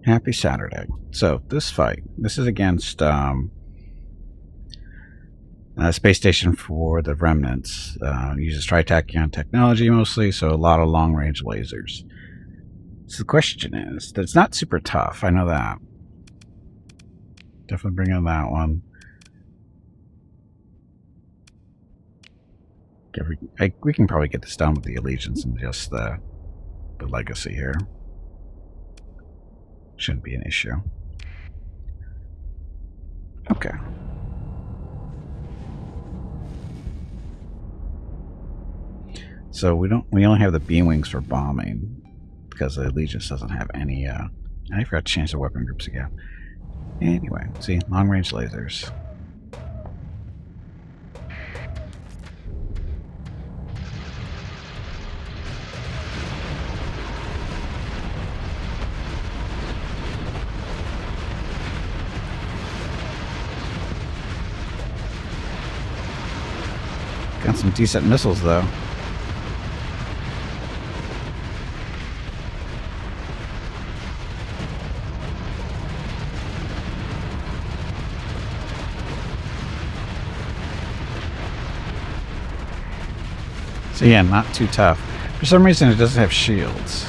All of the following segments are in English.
Happy Saturday. So this fight, this is against a space station for the remnants. Uses Tritachyon technology mostly, so a lot of long-range lasers. So the question is, that it's not super tough. I know that. Definitely bring in that one. We can probably get this done with the allegiance and just the legacy here. Shouldn't be an issue. Okay. So we only have the beam wings for bombing because the allegiance doesn't have any. I forgot to change the weapon groups again. Anyway, see, long range lasers. Got some decent missiles though. So yeah, not too tough. For some reason it doesn't have shields.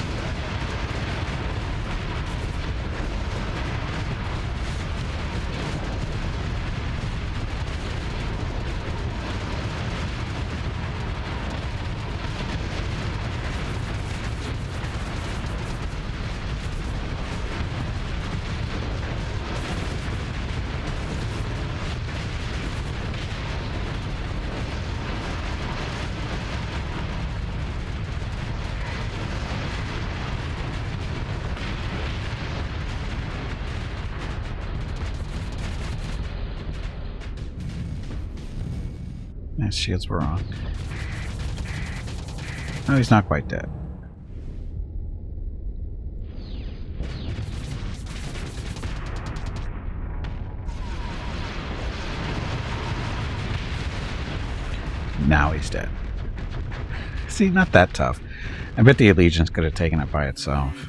Yeah, shields were on. No, he's not quite dead. Now he's dead. See, not that tough. I bet the Allegiance could have taken it by itself.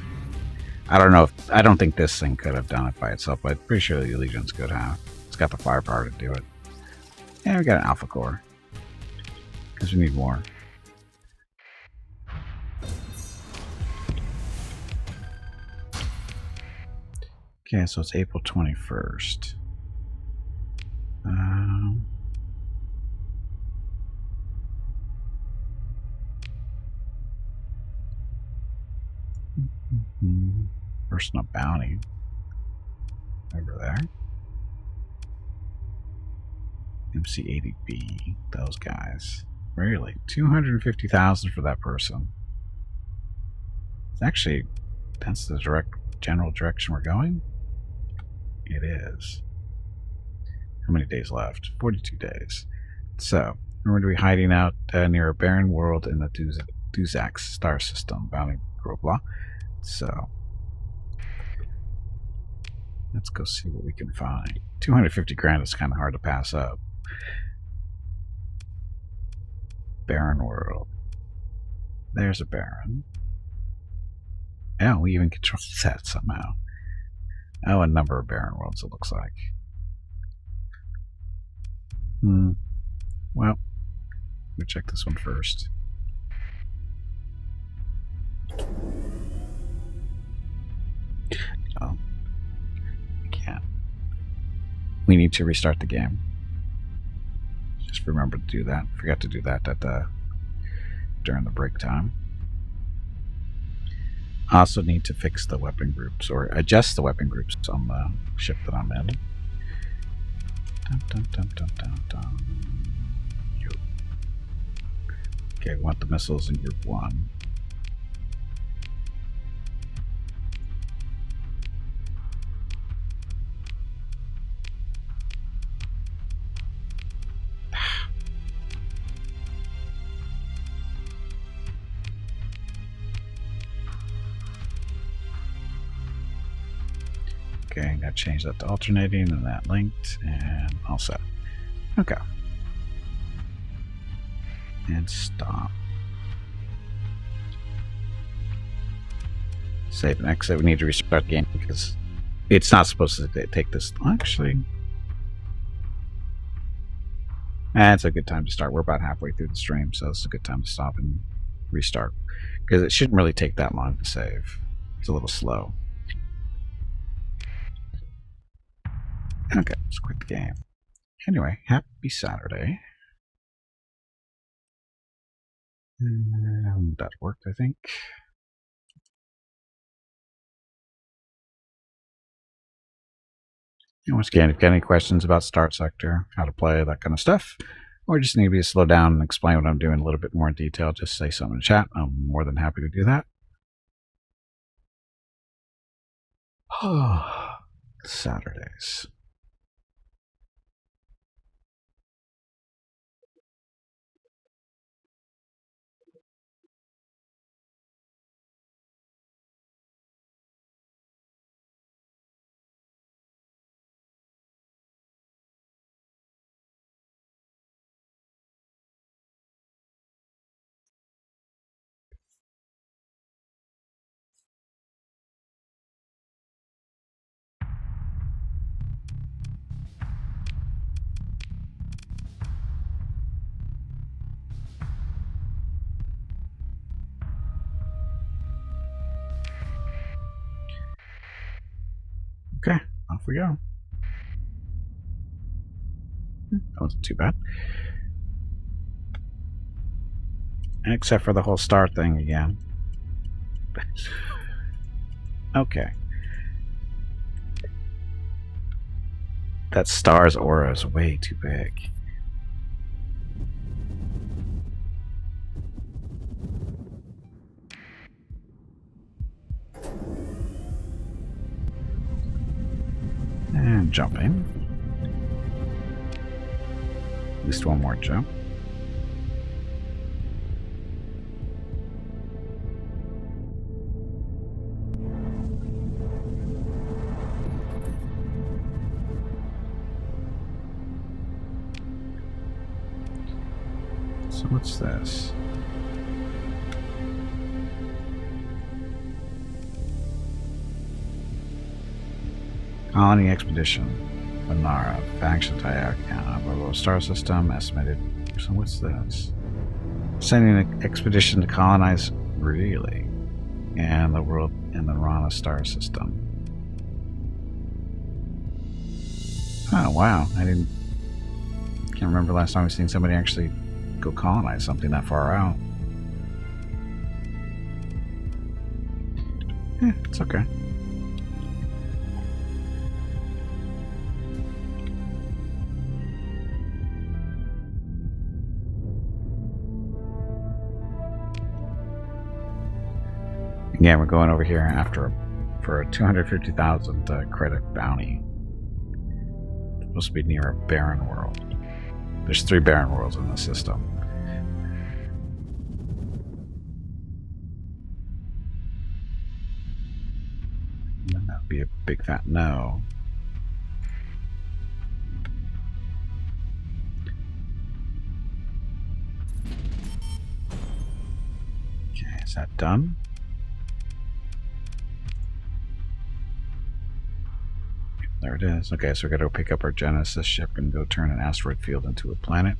I don't know if... I don't think this thing could have done it by itself, but I'm pretty sure the Allegiance could have. It's got the firepower to do it. And we got an Alpha Core. Because we need more. Okay, so it's April 21st. Personal bounty. Over there. MC80B. Those guys. Really? 250,000 for that person. It's actually, that's the general direction we're going? It is. How many days left? 42 days. So, we're going to be hiding out near a barren world in the Duzak star system, bounding Grobla. So, let's go see what we can find. 250 grand is kind of hard to pass up. Barren world. There's a barren. Oh, we even control that somehow. Oh, a number of barren worlds it looks like. Well, we check this one first. Oh, we can't. We need to restart the game. Just remember to do that. Forgot to do that during the break time. I also need to fix the weapon groups, or adjust the weapon groups on the ship that I'm in. Okay, we want the missiles in group 1. Okay, gotta change that to alternating and that linked, and all set. Okay. And stop. Save and exit. We need to restart the game because it's not supposed to take this. Actually, it's a good time to start. We're about halfway through the stream, so it's a good time to stop and restart because it shouldn't really take that long to save. It's a little slow. Okay, let's quit the game. Anyway, happy Saturday. That worked, I think. And once again, if you've got any questions about Starsector, how to play, that kind of stuff, or just need me to slow down and explain what I'm doing a little bit more in detail, just say something in chat. I'm more than happy to do that. Saturdays. Okay, off we go. That wasn't too bad. Except for the whole star thing again. Okay. That star's aura is way too big. And jump in. At least one more jump. So what's this? Colony Expedition, Vanara, Faction Tayakana, Star System, estimated. So what's this? Sending an expedition to colonize really, and the world in the Rana Star System. Oh wow! Can't remember last time I've seen somebody actually go colonize something that far out. It's okay. Again, we're going over here for a 250,000 credit bounty. It's supposed to be near a barren world. There's 3 barren worlds in the system. And that would be a big fat no. Okay, is that done? There it is. Okay, so we gotta go pick up our Genesis ship and go turn an asteroid field into a planet.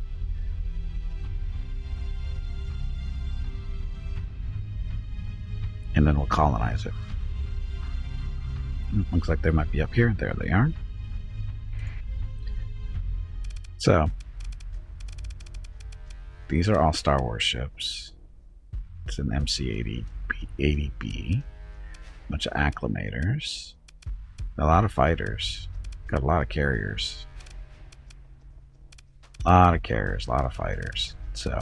And then we'll colonize it. Looks like they might be up here. There they are. So, these are all Star Wars ships. It's an MC-80B. A bunch of acclimators. A lot of fighters. Got a lot of carriers. A lot of carriers, a lot of fighters. So,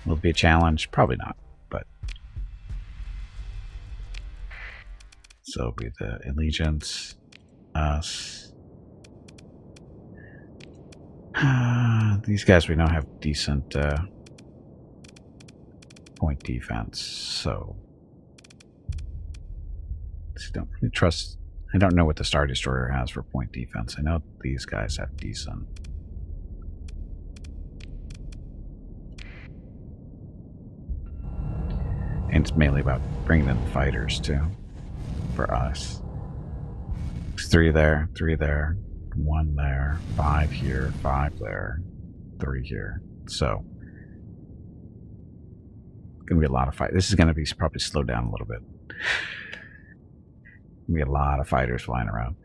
will it be a challenge? Probably not, but. So, it'll be the Allegiance, us. These guys we know have decent point defense, so. I don't really trust. I don't know what the Star Destroyer has for point defense. I know these guys have decent. And it's mainly about bringing in fighters, too, for us. It's 3 there, 3 there, 1 there, 5 here, 5 there, 3 here. So, going to be a lot of fight. This is going to be probably slowed down a little bit. Going to be a lot of fighters flying around.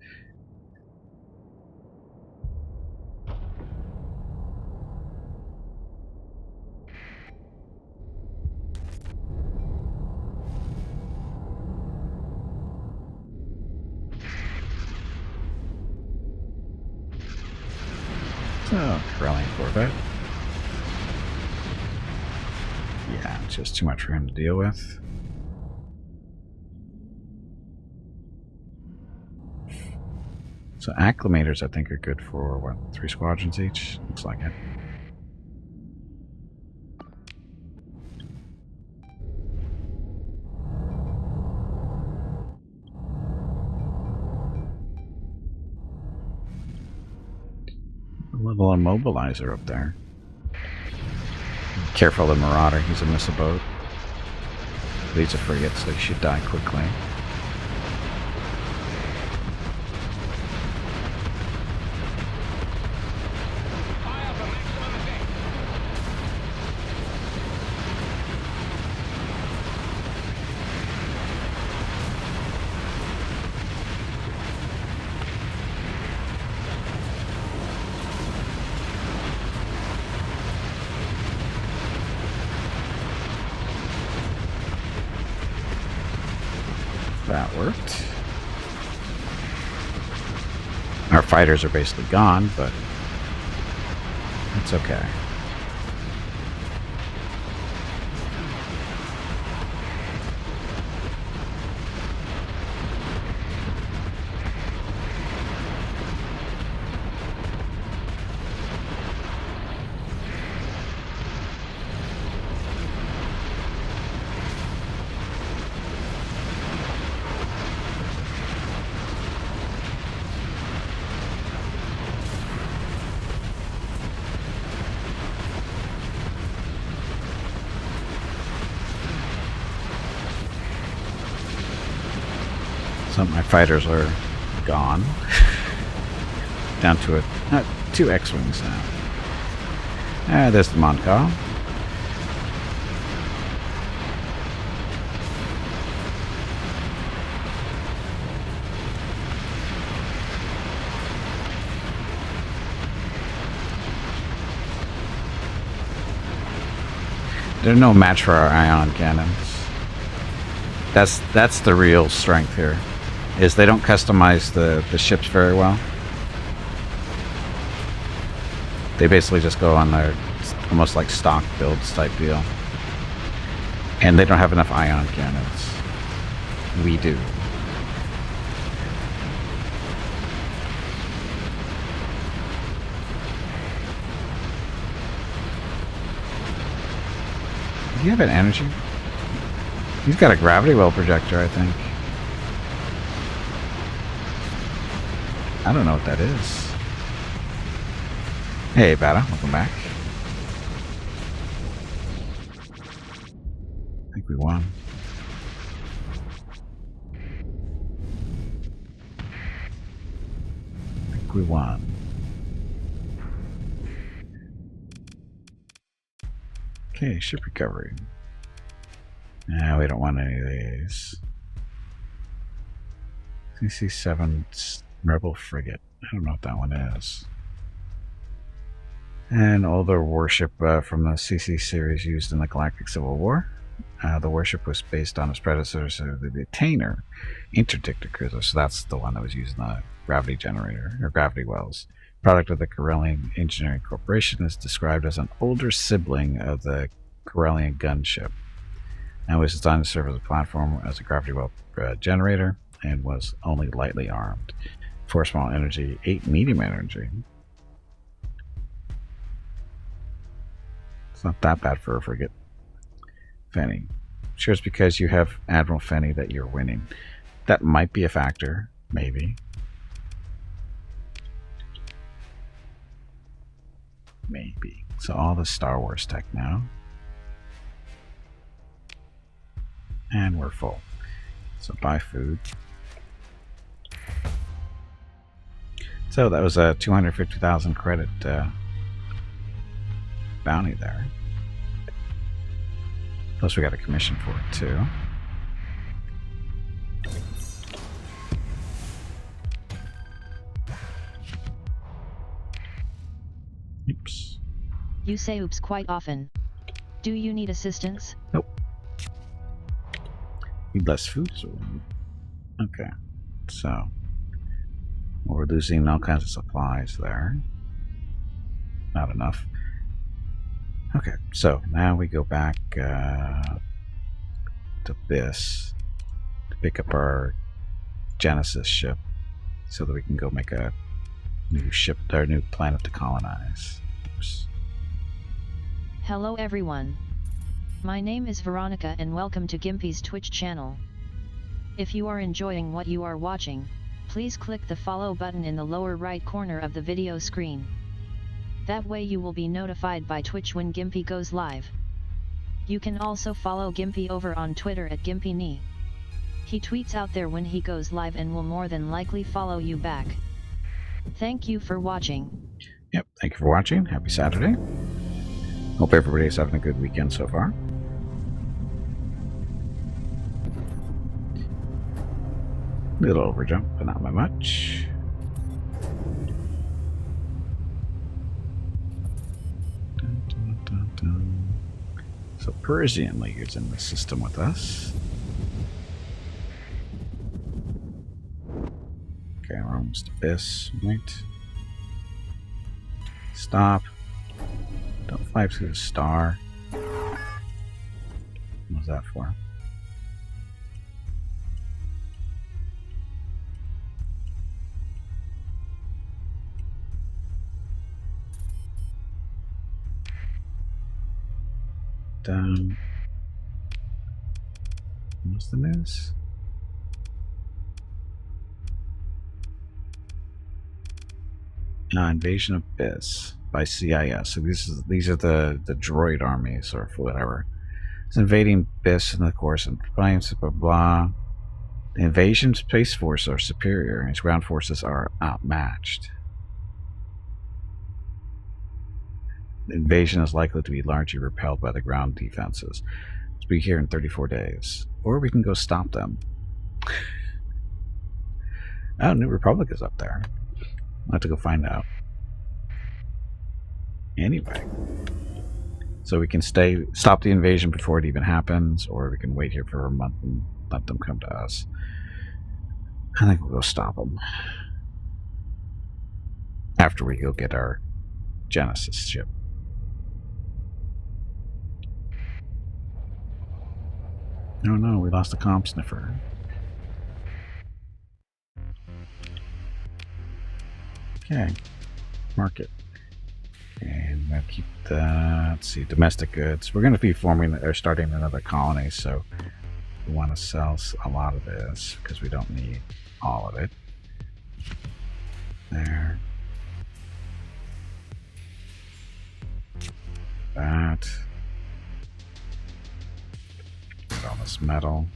So, Corellian Corvette. Yeah, it's just too much for him to deal with. So acclimators, I think, are good for, what, 3 squadrons each? Looks like it. A little immobilizer up there. Careful of the Marauder, he's a missile boat. But he's a frigate, so he should die quickly. That worked. Our fighters are basically gone, but it's okay. So my fighters are gone. Down to a 2 X-Wings now. There's the Montcalm. They're no match for our ion cannons. That's the real strength here. Is they don't customize the ships very well. They basically just go on their almost like stock builds type deal. And they don't have enough ion cannons. We do. Do you have an energy? He's got a gravity well projector, I think. I don't know what that is. Hey, Bata, welcome back. I think we won. I think we won. Okay, ship recovery. Nah, we don't want any of these. CC-7 Rebel Frigate. I don't know what that one is. An older warship from the CC series used in the Galactic Civil War. The warship was based on its predecessor, the Detainer Interdictor cruiser. So that's the one that was using the gravity generator, or gravity wells. Product of the Corellian Engineering Corporation, is described as an older sibling of the Corellian gunship, and was designed to serve as a platform as a gravity well generator, and was only lightly armed. 4 small energy, 8 medium energy. It's not that bad for a frigate. Fenny. Sure, it's because you have Admiral Fenny that you're winning. That might be a factor, maybe. Maybe. So all the Star Wars tech now. And we're full. So buy food. So that was a 250,000 credit bounty there. Plus we got a commission for it too. Oops. You say oops quite often. Do you need assistance? Nope. Need less food. So okay. So we're losing all kinds of supplies there. Not enough. Okay, so now we go back to this to pick up our Genesis ship so that we can go make a new ship, our new planet to colonize. Oops. Hello everyone. My name is Veronica and welcome to Gimpy's Twitch channel. If you are enjoying what you are watching, please click the follow button in the lower right corner of the video screen. That way you will be notified by Twitch when Gimpy goes live. You can also follow Gimpy over on Twitter at GimpyKnee. He tweets out there when he goes live and will more than likely follow you back. Thank you for watching. Yep, thank you for watching. Happy Saturday. Hope everybody's having a good weekend so far. Little overjump, but not by much. So Persian League is in the system with us. Okay, we're almost abyss. Right. Stop. Don't fly through the star. What was that for? What's the news? Invasion of Abyss by CIS. So these are the droid armies or whatever. It's invading Abyss in the course of compliance, blah blah. The invasion space force are superior, and its ground forces are outmatched. The invasion is likely to be largely repelled by the ground defenses. It's be here in 34 days. Or we can go stop them. Oh, New Republic is up there. I'll have to go find out. Anyway. So we can stop the invasion before it even happens, or we can wait here for a month and let them come to us. I think we'll go stop them. After we go get our Genesis ship. Oh no, we lost a comp sniffer. Okay, market. And we'll keep the, let's see, domestic goods. We're going to be starting another colony, so we want to sell a lot of this because we don't need all of it. There. That. Get all this metal.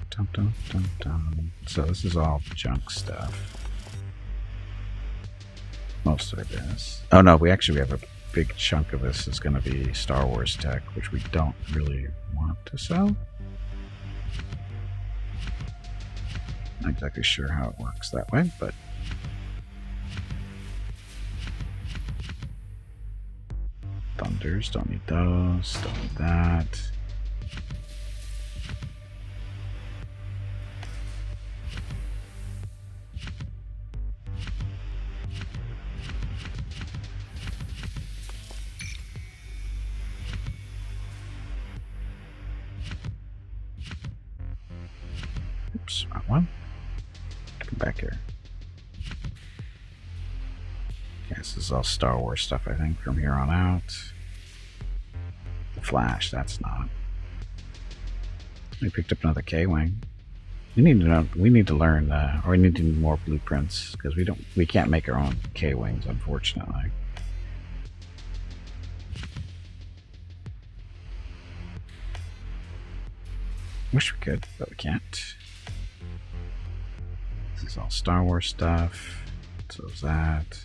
Dun, dun, dun, dun. So this is all junk stuff. Most of it is. Oh no, we have a big chunk of this is going to be Star Wars tech, which we don't really want to sell. Not exactly sure how it works that way, but Thunders, don't need those, don't need that. Oops, wrong one. Come back here. Okay, this is all Star Wars stuff, I think, from here on out. The Flash, that's not. We picked up another K-Wing. We need to know. We need to learn, or we need to do more blueprints because we can't make our own K-wings, unfortunately. Wish we could, but we can't. This is all Star Wars stuff. So is that.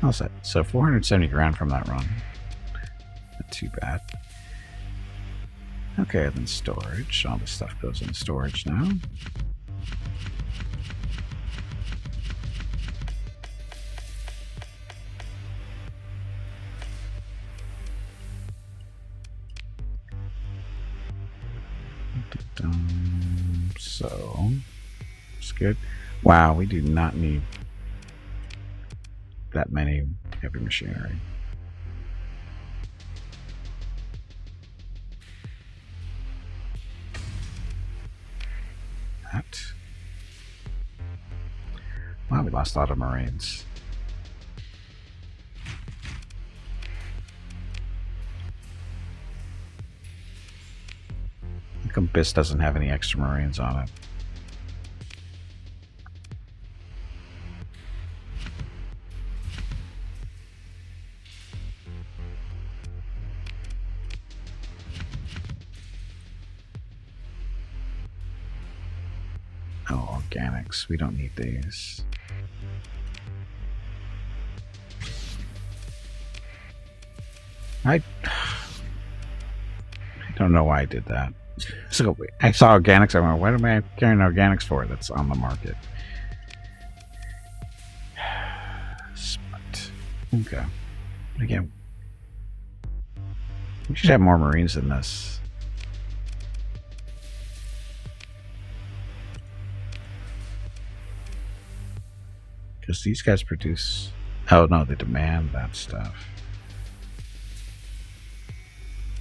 How's that? So 470 grand from that run. Not too bad. Okay, then storage. All this stuff goes in storage now. So, it's good. Wow, we do not need that many heavy machinery. That. Wow, we lost a lot of Marines. How come BIS doesn't have any extra Marines on it? Oh, organics. We don't need these. I don't know why I did that. So I saw organics. I went, what am I carrying organics for? That's on the market. Smart. Okay. Again, we should have more Marines than this. Because these guys produce. Oh no, they demand that stuff.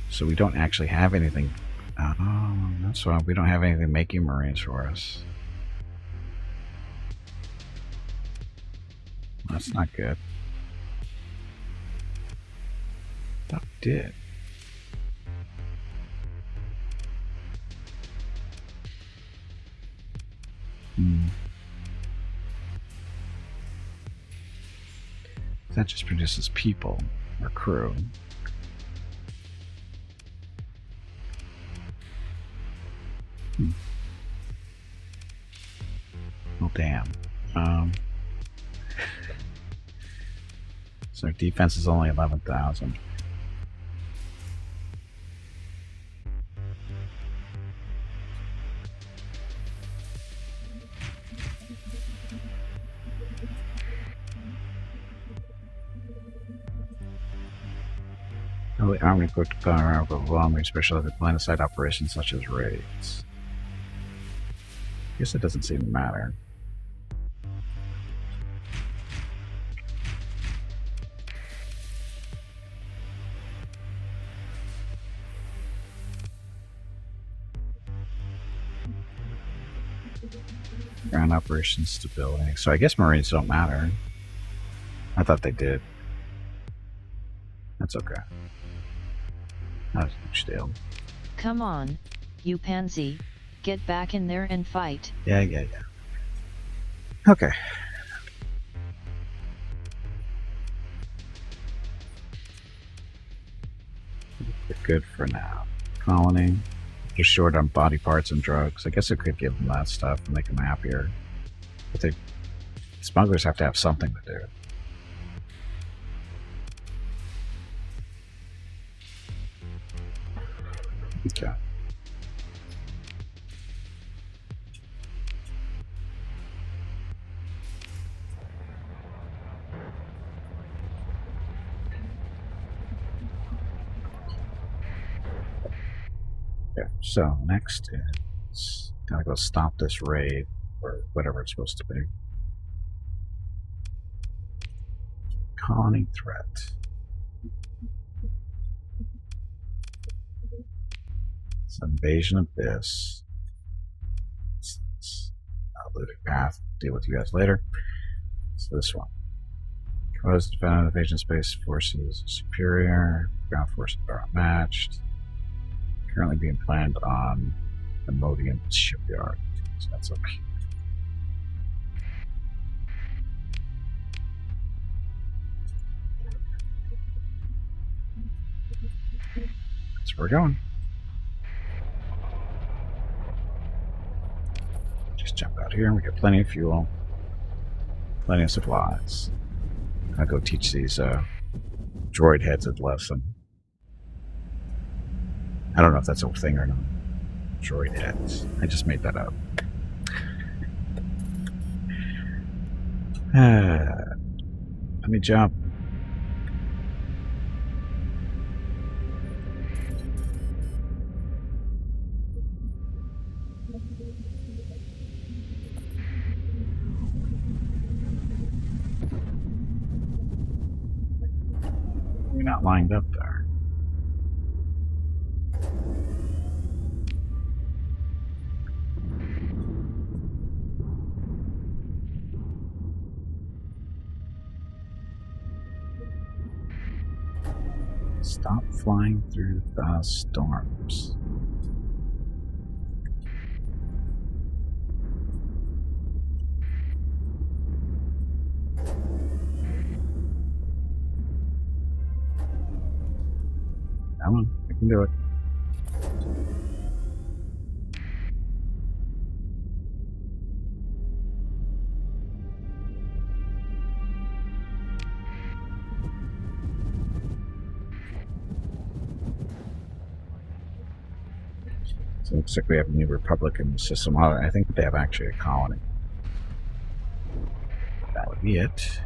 So we don't actually have anything. Oh, that's why we don't have anything making Marines for us. That's not good. That did. That just produces people or crew. Well, damn. So our defense is only 11,000. The Army equipped to power with bombing specialized line of sight operations such as raids. I guess it doesn't seem to matter. Ground operations stability. So I guess Marines don't matter. I thought they did. That's okay. Not a huge deal. Come on, you pansy, get back in there and fight. Yeah. Okay. We're good for now. Colony. Just short on body parts and drugs. I guess it could give them that stuff and make them happier. But smugglers have to have something to do. Okay. Yeah, so next is gotta go stop this raid or whatever it's supposed to be. Colony threat. It's invasion of this. moving path. Deal with you guys later. So this one. Composed to defend invasion space forces superior. Ground forces are unmatched. Currently being planned on the Modian shipyard. So that's up here. That's where we're going. Just jump out here. We got plenty of fuel, plenty of supplies. I'll go teach these droid heads a lesson. I don't know if that's a thing or not. Droid heads. I just made that up. Let me jump. You're not lined up there. Stop flying through the storms. Come on, I can do it. So it looks like we have a new Republic in the system. I think they have actually a colony. That would be it.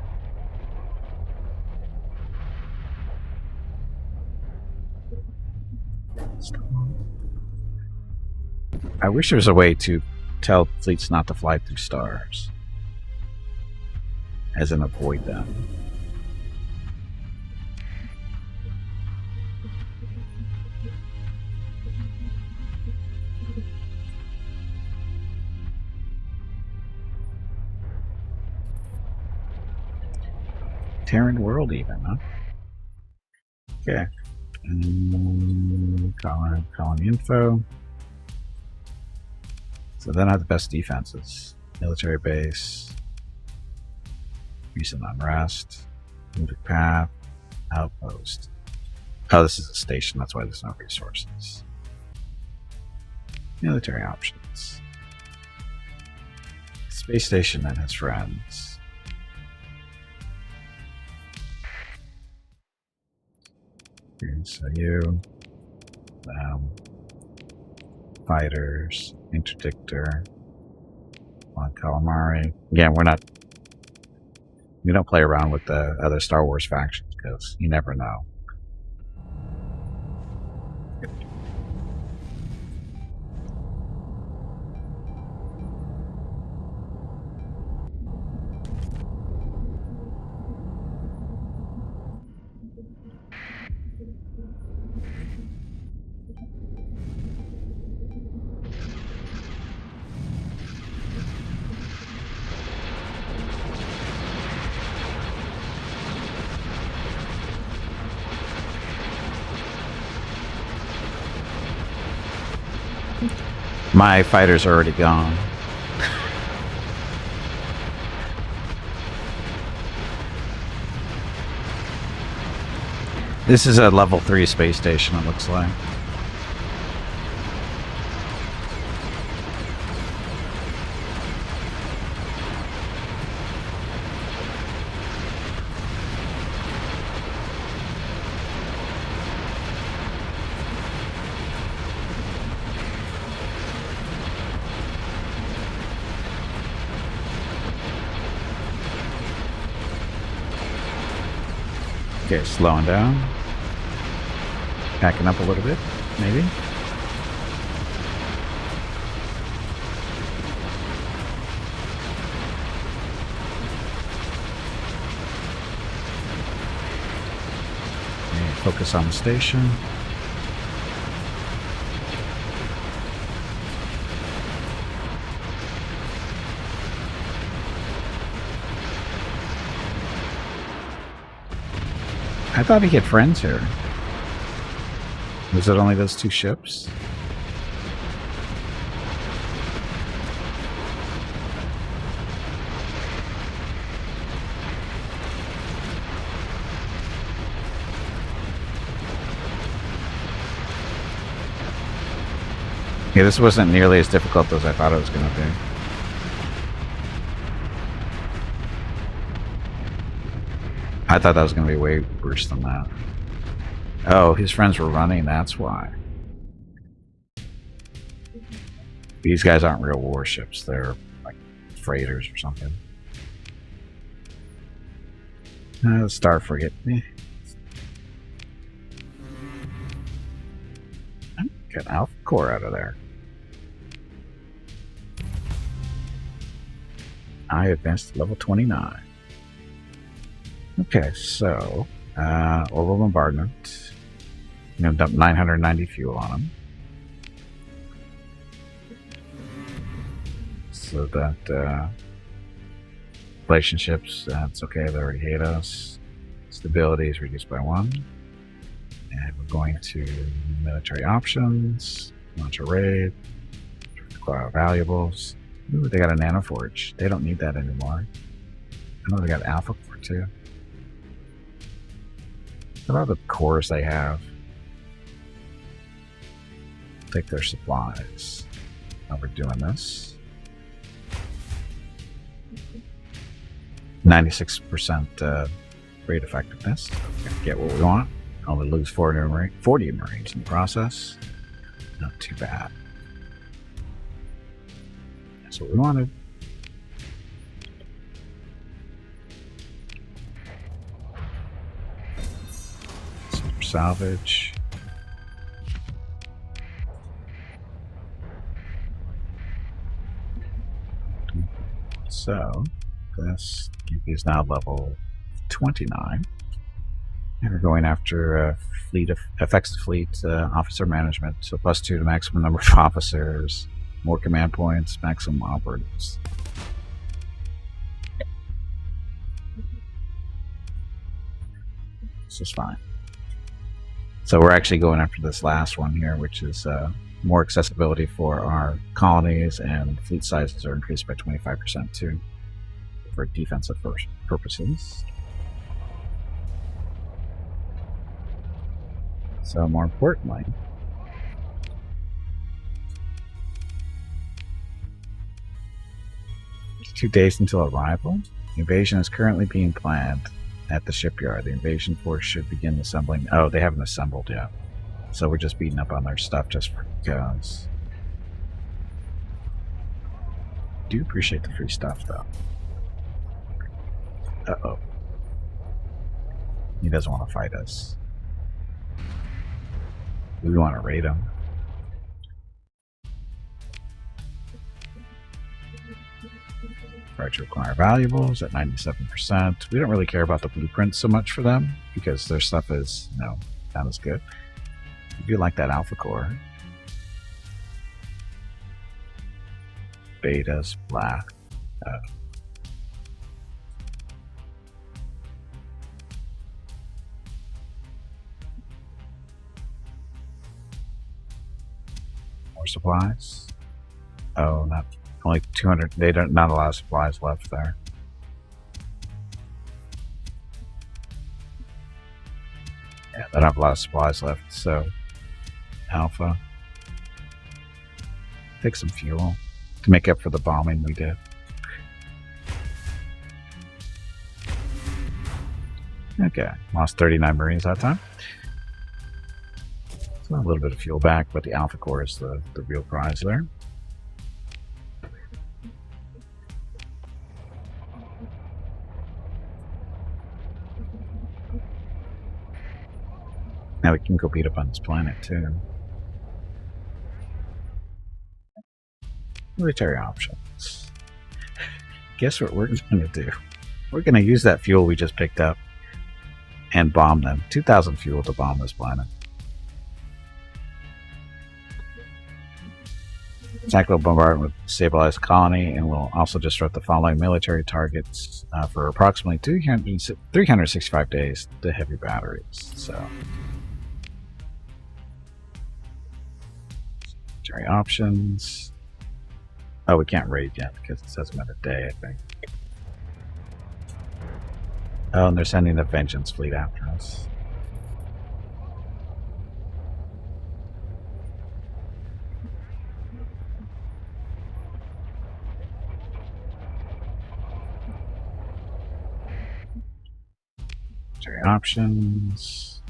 I wish there was a way to tell fleets not to fly through stars, as in avoid them. Terran world even, huh? Okay. Colony info. So they're not the best defenses. Military base. Recent unrest. Moving path. Outpost. Oh, this is a station, that's why there's no resources. Military options. Space station and his friends. So you, fighters, interdictor, on calamari. Again, we don't play around with the other Star Wars factions because you never know. My fighters are already gone. This is a level 3 space station, it looks like. Okay, slowing down. Backing up a little bit, maybe. Okay, focus on the station. I thought he had friends here. Was it only those two ships? Yeah, this wasn't nearly as difficult as I thought it was going to be. I thought that was going to be way worse than that. Oh, his friends were running, that's why. These guys aren't real warships, they're like freighters or something. Star frigate. Get Alpha Core out of there. I advanced to level 29. Okay, so orbital bombardment. I'm gonna dump 990 fuel on them. So that relationships, that's okay, they already hate us. Stability is reduced by 1. And we're going to military options, launch a raid, acquire valuables. Ooh, they got a nanoforge. They don't need that anymore. I know they got Alpha Core too. What are the cores they have? Take their supplies. Now we're doing this. 96% rate effectiveness. Get what we want. Only lose 40 Marines in the process. Not too bad. That's what we wanted. Super salvage. So, this is now level 29. And we're going after fleet affects the fleet officer management. So +2 to maximum number of officers, more command points, maximum operatives. This is fine. So we're actually going after this last one here, which is more accessibility for our colonies, and fleet sizes are increased by 25% too, for defensive purposes. So more importantly, it's 2 days until arrival. The invasion is currently being planned at the shipyard. The invasion force should begin assembling. Oh, they haven't assembled yet. So we're just beating up on their stuff just because. Do appreciate the free stuff though. Uh-oh. He doesn't want to fight us. We want to raid him. Right to acquire valuables at 97%. We don't really care about the blueprints so much for them because their stuff is, not as good. We do like that Alpha Core. Betas, blah. More supplies. Oh, not only 200. They don't. Not a lot of supplies left there. Yeah, they don't have a lot of supplies left. So, Alpha, take some fuel to make up for the bombing we did. Okay, lost 39 Marines that time. So a little bit of fuel back, but the Alpha Core is the real prize there. Now we can go beat up on this planet too. Military options. Guess what we're going to do? We're going to use that fuel we just picked up and bomb them. 2,000 fuel to bomb this planet. Tactical bombardment will stabilize the colony and will also disrupt the following military targets for approximately 365 days. The heavy batteries. So, military options. Oh, we can't raid yet because it says about a day, I think. Oh, and they're sending the Vengeance fleet after us. Military options.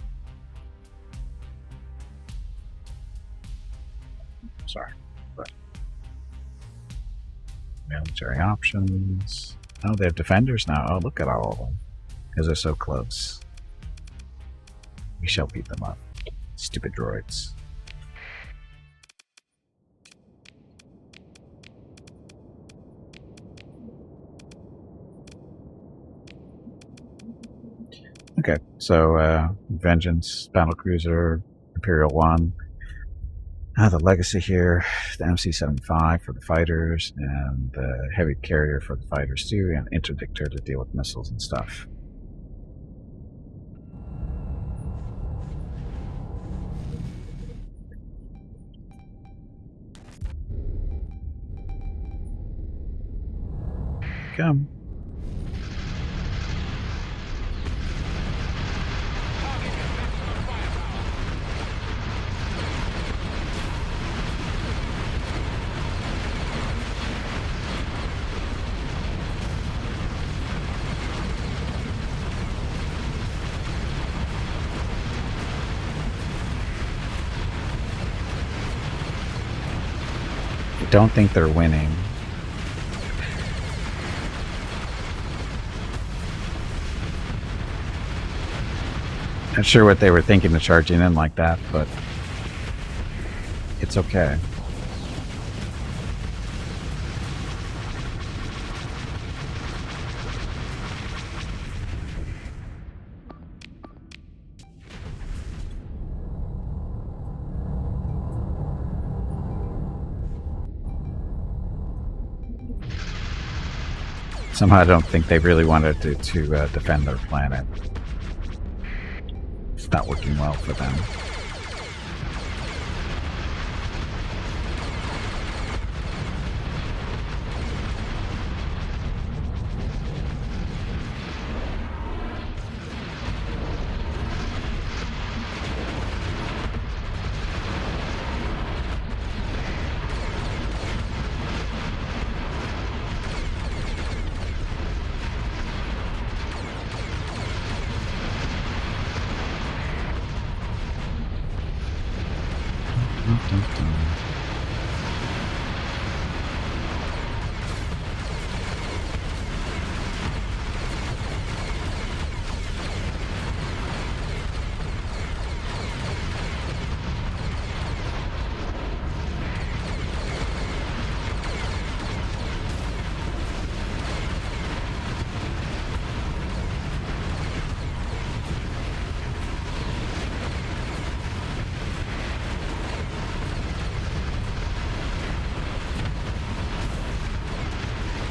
Sorry, but military options. Oh, they have defenders now. Oh, look at all of them. Because they're so close. We shall beat them up. Stupid droids. Okay, so Vengeance, Battlecruiser, Imperial 1. The Legacy here, the MC-75 for the fighters, and the Heavy Carrier for the fighters too, and Interdictor to deal with missiles and stuff. Come. I don't think they're winning. Not sure what they were thinking of charging in like that, but it's okay. Somehow I don't think they really wanted to defend their planet. It's not working well for them.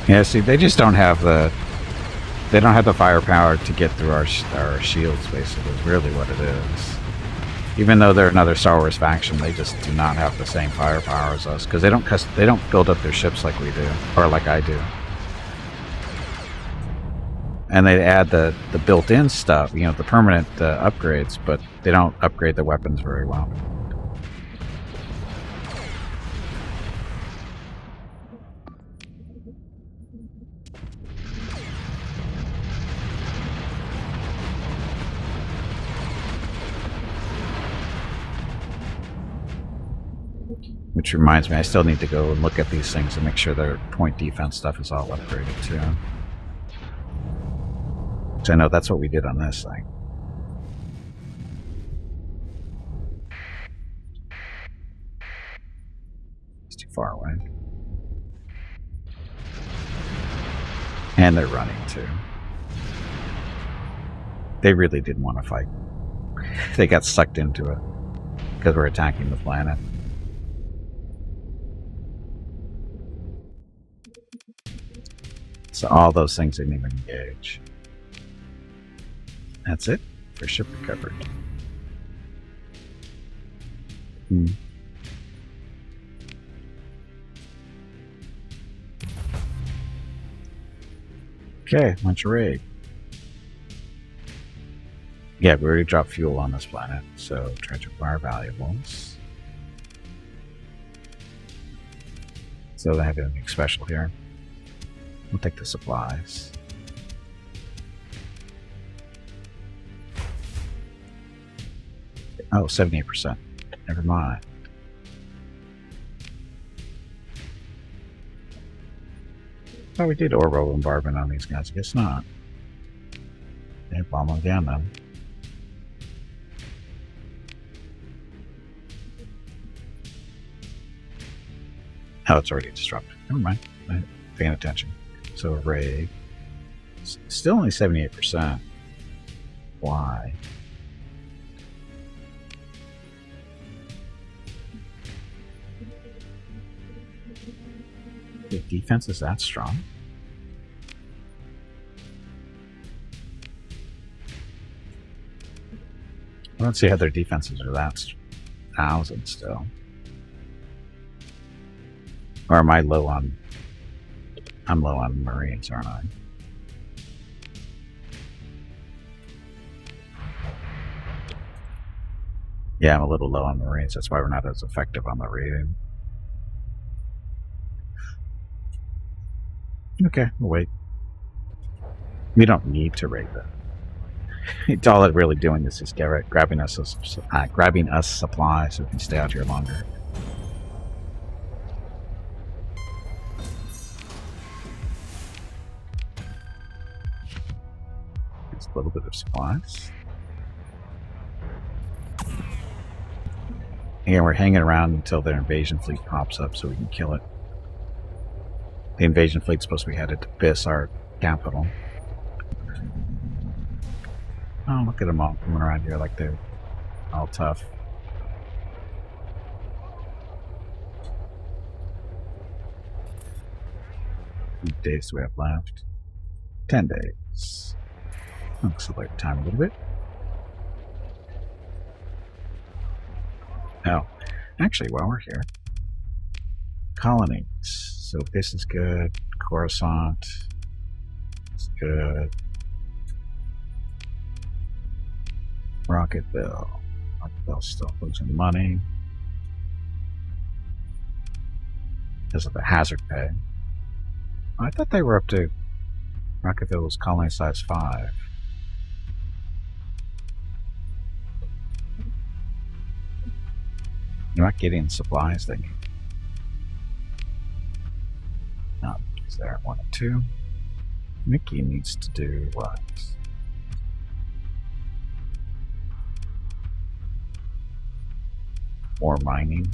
Yeah, see, they just don't have the firepower to get through our shields. Basically, is really what it is. Even though they're another Star Wars faction, they just do not have the same firepower as us because they don't build up their ships like we do, or like I do. And they add the built-in stuff, you know, the permanent upgrades, but they don't upgrade the weapons very well. Which reminds me, I still need to go and look at these things and make sure their point defense stuff is all upgraded too. So I know that's what we did on this thing. It's too far away. And they're running too. They really didn't want to fight. They got sucked into it because we're attacking the planet. So all those things didn't even engage. That's it for ship recovered. Okay, launch a raid. Yeah, we already dropped fuel on this planet, so try to acquire valuables. So they have anything special here. We'll take the supplies. Oh, 78%. Never mind. Oh, we did orbital bombardment on these guys. I guess not. They bomb them down though. Oh, it's already disrupted. Never mind. I'm paying attention. So raid. Still only 78%. Why? The defense is that strong? I don't see how their defenses are that 1,000 still. Or am I low on... I'm low on Marines, aren't I? Yeah, I'm a little low on Marines. That's why we're not as effective on the raiding. Okay, we'll wait. We don't need to raid them. All it's really doing is just grabbing us supplies so we can stay out here longer. Just a little bit of supplies. Again, we're hanging around until their invasion fleet pops up so we can kill it. The invasion fleet's supposed to be headed to Biss, our capital. Oh, look at them all coming around here like they're all tough. How many days do we have left? 10 days. I'll accelerate time a little bit. Oh, actually, while we're here, colonies. So this is good. Coruscant is good. Rocketville. Rocketville's still losing money because of the hazard pay. I thought they were up to... Rocketville was colony size 5. You're not getting supplies they need. No, is there 1 and 2? Mickey needs to do what? More mining.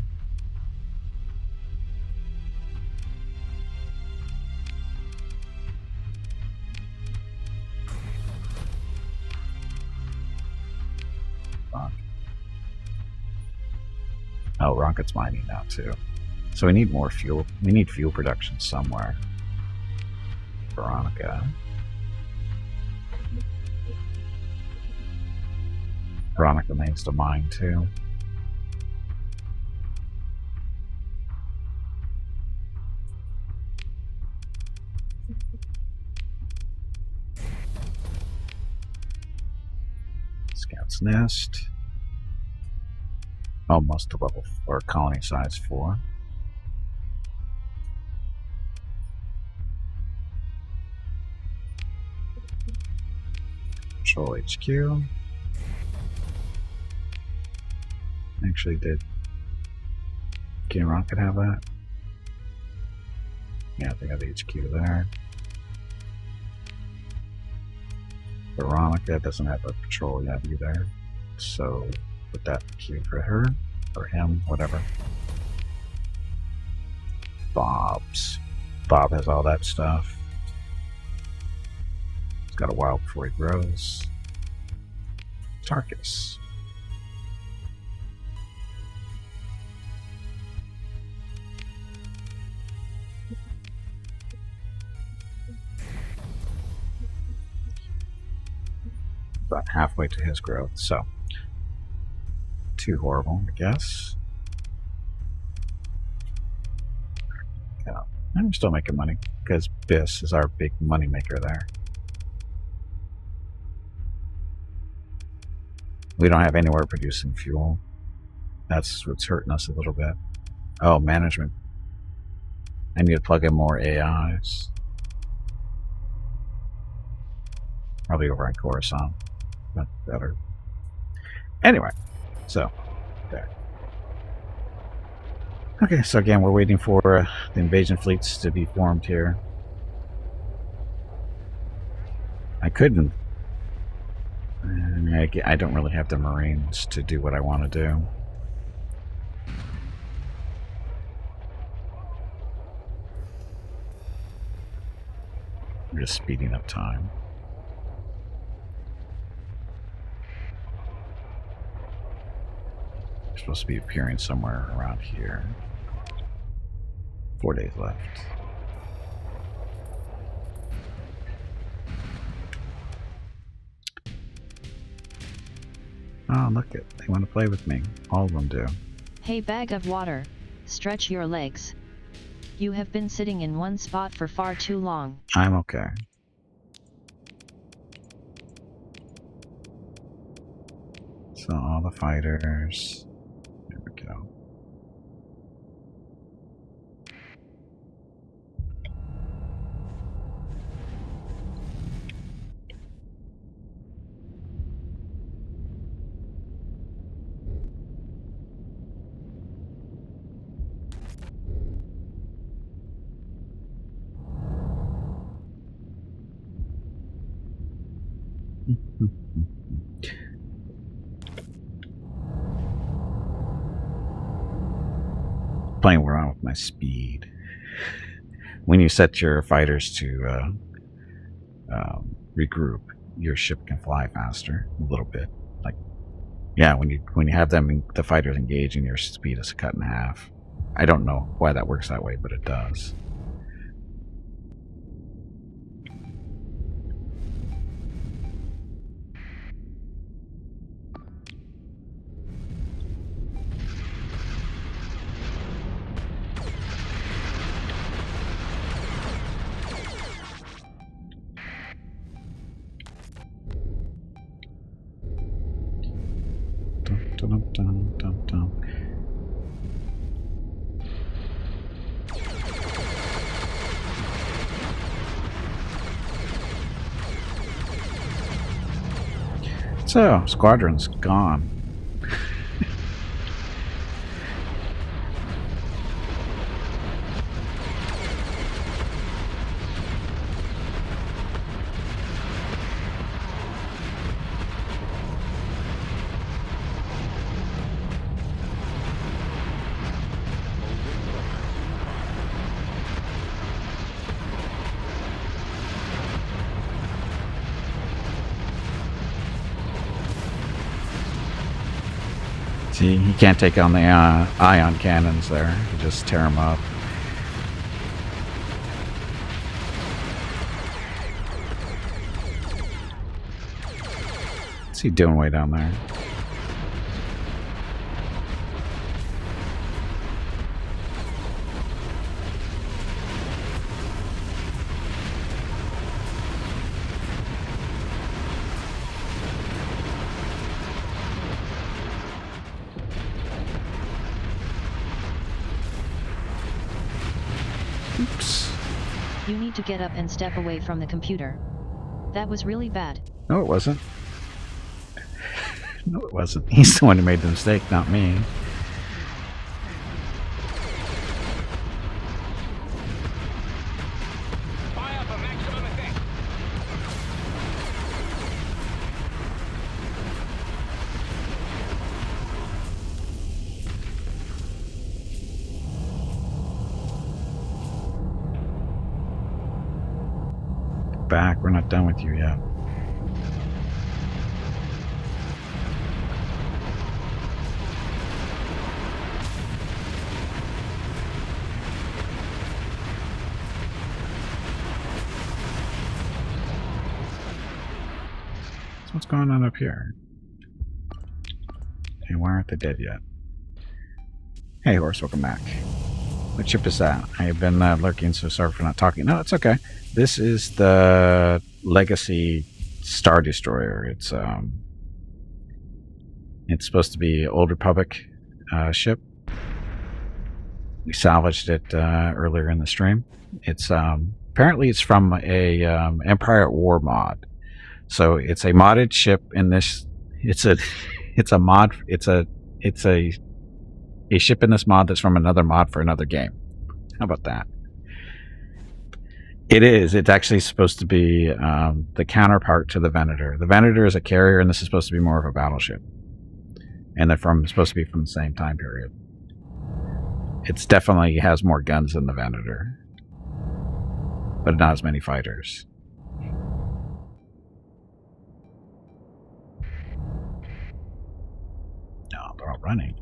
Oh, Rocket's mining now too. So we need more fuel. We need fuel production somewhere. Veronica. Veronica needs to mine too. Scout's Nest. Almost to level 4, colony size 4. Control HQ. Actually, did King Rocket have that? Yeah, they got the HQ there. Veronica doesn't have a patrol yet either, so put that queue for her, or him, whatever. Bob has all that stuff. He's got a while before he grows. Tarkus. about halfway to his growth, so too horrible, I guess. Yeah, I'm still making money because BIS is our big money maker there. We don't have anywhere producing fuel. That's what's hurting us a little bit. Oh, management. I need to plug in more AIs. Probably over on Coruscant. That's better. Anyway, so there. Okay, so again, we're waiting for the invasion fleets to be formed here. I couldn't. I don't really have the Marines to do what I want to do. I'm just speeding up time. They're supposed to be appearing somewhere around here. 4 days left. Oh, look it. They want to play with me. All of them do. Hey, bag of water, stretch your legs. You have been sitting in one spot for far too long. I'm okay. So all the fighters. There we go. Playing around with my speed. When you set your fighters to regroup, your ship can fly faster a little bit. Like, yeah, when you have them, the fighters engaging, your speed is cut in half. I don't know why that works that way, but it does. Dum, dum, dum, dum. So, squadron's gone. See, he can't take on the ion cannons there. You just tear them up. What's he doing way down there? Oops. You need to get up and step away from the computer. That was really bad. No, it wasn't. No, it wasn't. He's the one who made the mistake, not me. Fire for maximum effect. Back, we're not done with you yet. What's going on up here? Hey, why aren't they dead yet? Hey, horse, welcome back. What ship is that? I have been lurking, so sorry for not talking. No, it's okay. This is the Legacy Star Destroyer. It's supposed to be Old Republic ship. We salvaged it earlier in the stream. It's apparently it's from a Empire at War mod. So it's a modded ship in this. It's a mod. It's a ship in this mod that's from another mod for another game. How about that? It is. It's actually supposed to be the counterpart to the Venator. The Venator is a carrier, and this is supposed to be more of a battleship. And they're supposed to be from the same time period. It's definitely has more guns than the Venator, but not as many fighters. No, they're all running.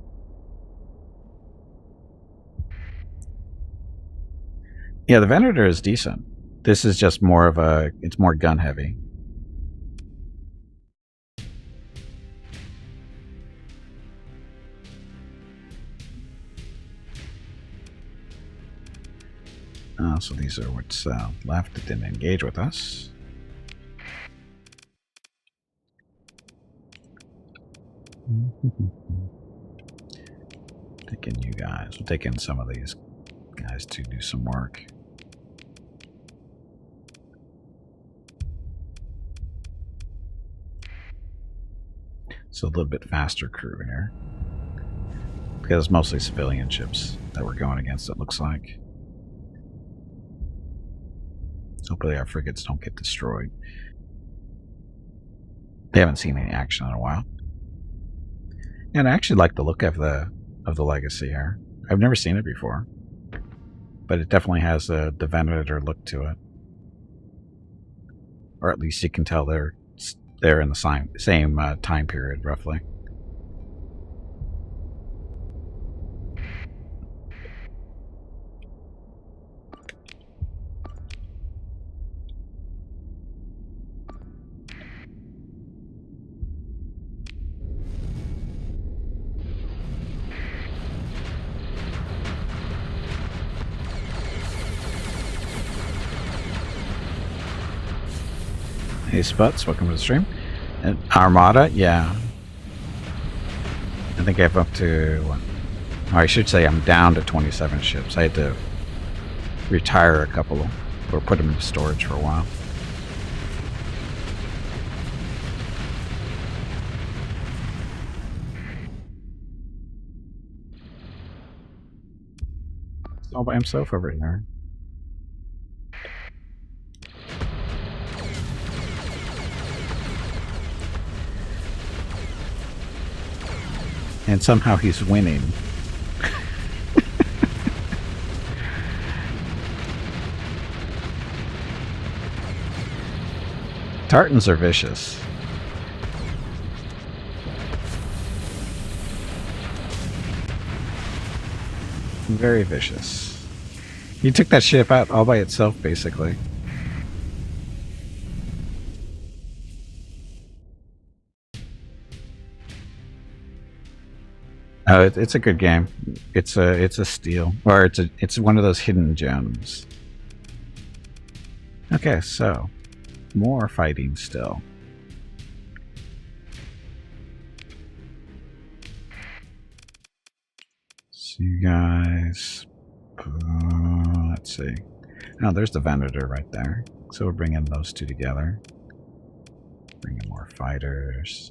Yeah, the Venator is decent. This is just more of a, it's more gun heavy. So these are what's left that didn't engage with us. Taking you guys. We'll take in some of these guys to do some work. So a little bit faster crew here. Because it's mostly civilian ships that we're going against, it looks like. Hopefully our frigates don't get destroyed. They haven't seen any action in a while. And I actually like the look of the Legacy here. I've never seen it before, but it definitely has the Venator look to it. Or at least you can tell they're in the same time period, roughly. Hey Sputs, welcome to the stream. And Armada, yeah. I think I have up to, what? Oh, I should say I'm down to 27 ships. I had to retire a couple or put them into storage for a while. He's all by himself over here. And somehow he's winning. Tartans are vicious. Very vicious. He took that ship out all by itself, basically. Oh, it's a good game. It's a steal, or it's one of those hidden gems. Okay, so more fighting still. So you guys, let's see. Oh, there's the Venator right there. So we're bringing those two together. Bringing more fighters.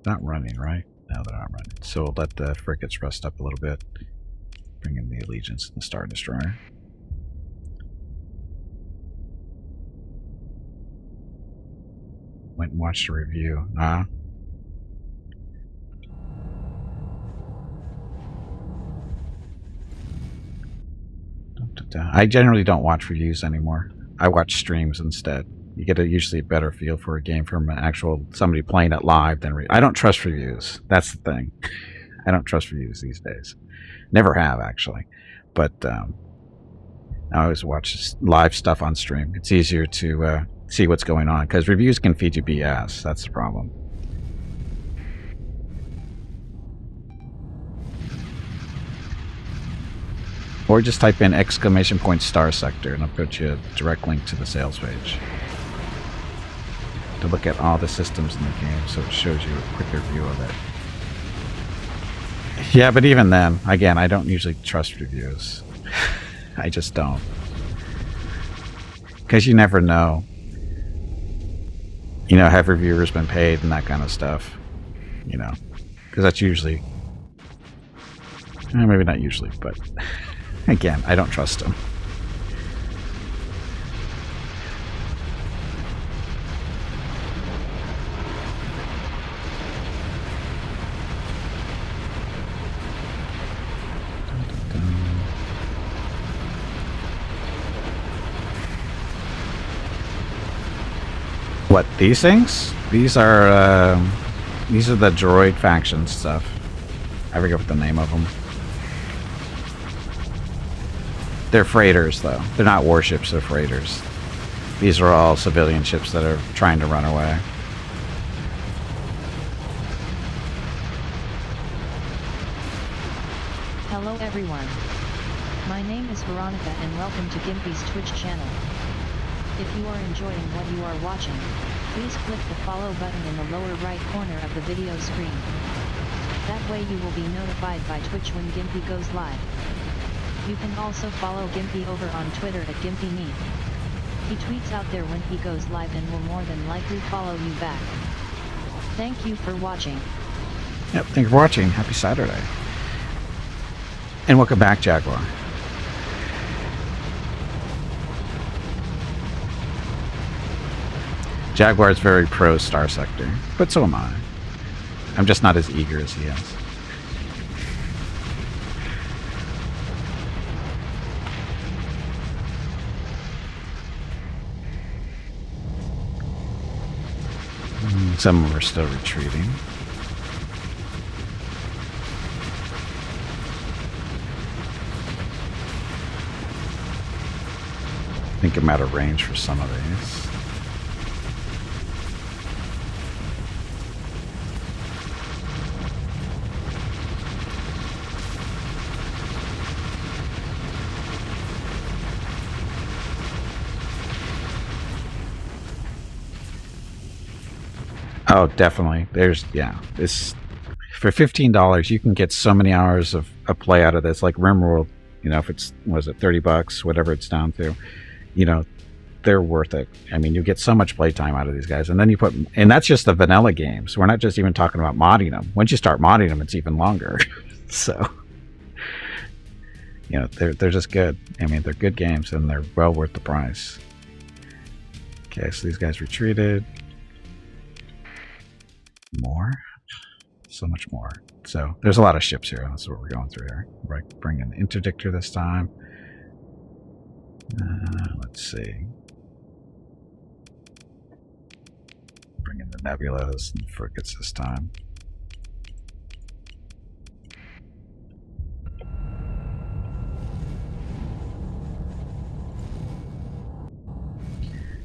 Not running, right? No, they're not running. So we'll let the frigates rest up a little bit. Bring in the Allegiance and the Star Destroyer. Went and watched a review. I generally don't watch reviews anymore. I watch streams instead. You get usually a better feel for a game from an actual somebody playing it live than I don't trust reviews. That's the thing. I don't trust reviews these days. Never have, actually. But I always watch live stuff on stream. It's easier to see what's going on, because reviews can feed you BS. That's the problem. Or just type in ! Starsector and I'll put you a direct link to the sales page to look at all the systems in the game, so it shows you a quicker view of it. Yeah, but even then, again, I don't usually trust reviews. I just don't. Because you never know. You know, have reviewers been paid and that kind of stuff. You know, because that's usually... maybe not usually, but... again, I don't trust them. What, these things? These are the droid faction stuff. I forget what the name of them. They're freighters, though. They're not warships, they're freighters. These are all civilian ships that are trying to run away. Hello everyone. My name is Veronica and welcome to Gimpy's Twitch channel. If you are enjoying what you are watching, please click the follow button in the lower right corner of the video screen. That way you will be notified by Twitch when Gimpy goes live. You can also follow Gimpy over on Twitter at GimpyMe. He tweets out there when he goes live and will more than likely follow you back. Thank you for watching. Yep, thank you for watching. Happy Saturday. And welcome back, Jaguar. Jaguar is very pro Starsector, but so am I. I'm just not as eager as he is. Some of them are still retreating. I think I'm out of range for some of these. Oh, definitely. There's, yeah, this for $15 you can get so many hours of play out of this. Like RimWorld, you know, if it's, was it $30, whatever it's down to, you know, they're worth it. I mean, you get so much playtime out of these guys, and then you put, and that's just the vanilla games. We're not just even talking about modding them. Once you start modding them, it's even longer. So, you know, they're just good. I mean, they're good games, and they're well worth the price. Okay, so these guys retreated. More, so much more. So there's a lot of ships here. That's what we're going through here. Right, bring an interdictor this time. Let's see. Bring in the nebulas and frigates this time.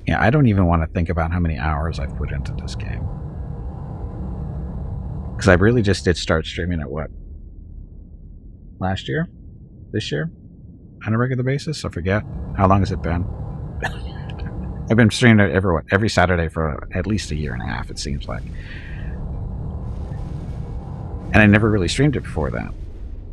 Yeah, I don't even want to think about how many hours I've put into this game. Because I really just did start streaming at what? Last year? This year? On a regular basis? I forget. How long has it been? I've been streaming it every Saturday for at least a year and a half, it seems like. And I never really streamed it before that.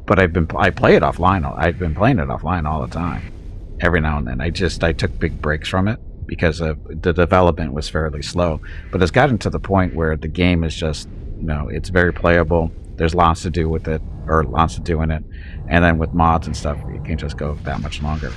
But I play it offline. I've been playing it offline all the time. Every now and then. I took big breaks from it because the development was fairly slow. But it's gotten to the point where the game is just, you know, it's very playable. There's lots to do with it, or lots to do in it. And then with mods and stuff, you can just go that much longer.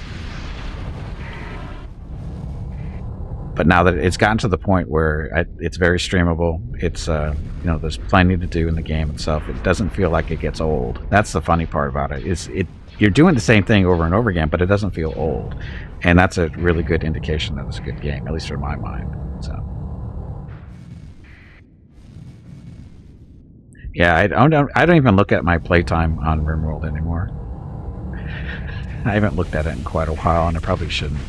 But now that it's gotten to the point where it's very streamable, it's, you know, there's plenty to do in the game itself. It doesn't feel like it gets old. That's the funny part about it. You're doing the same thing over and over again, but it doesn't feel old. And that's a really good indication that it's a good game, at least in my mind. So, yeah, I don't even look at my playtime on RimWorld anymore. I haven't looked at it in quite a while, and I probably shouldn't.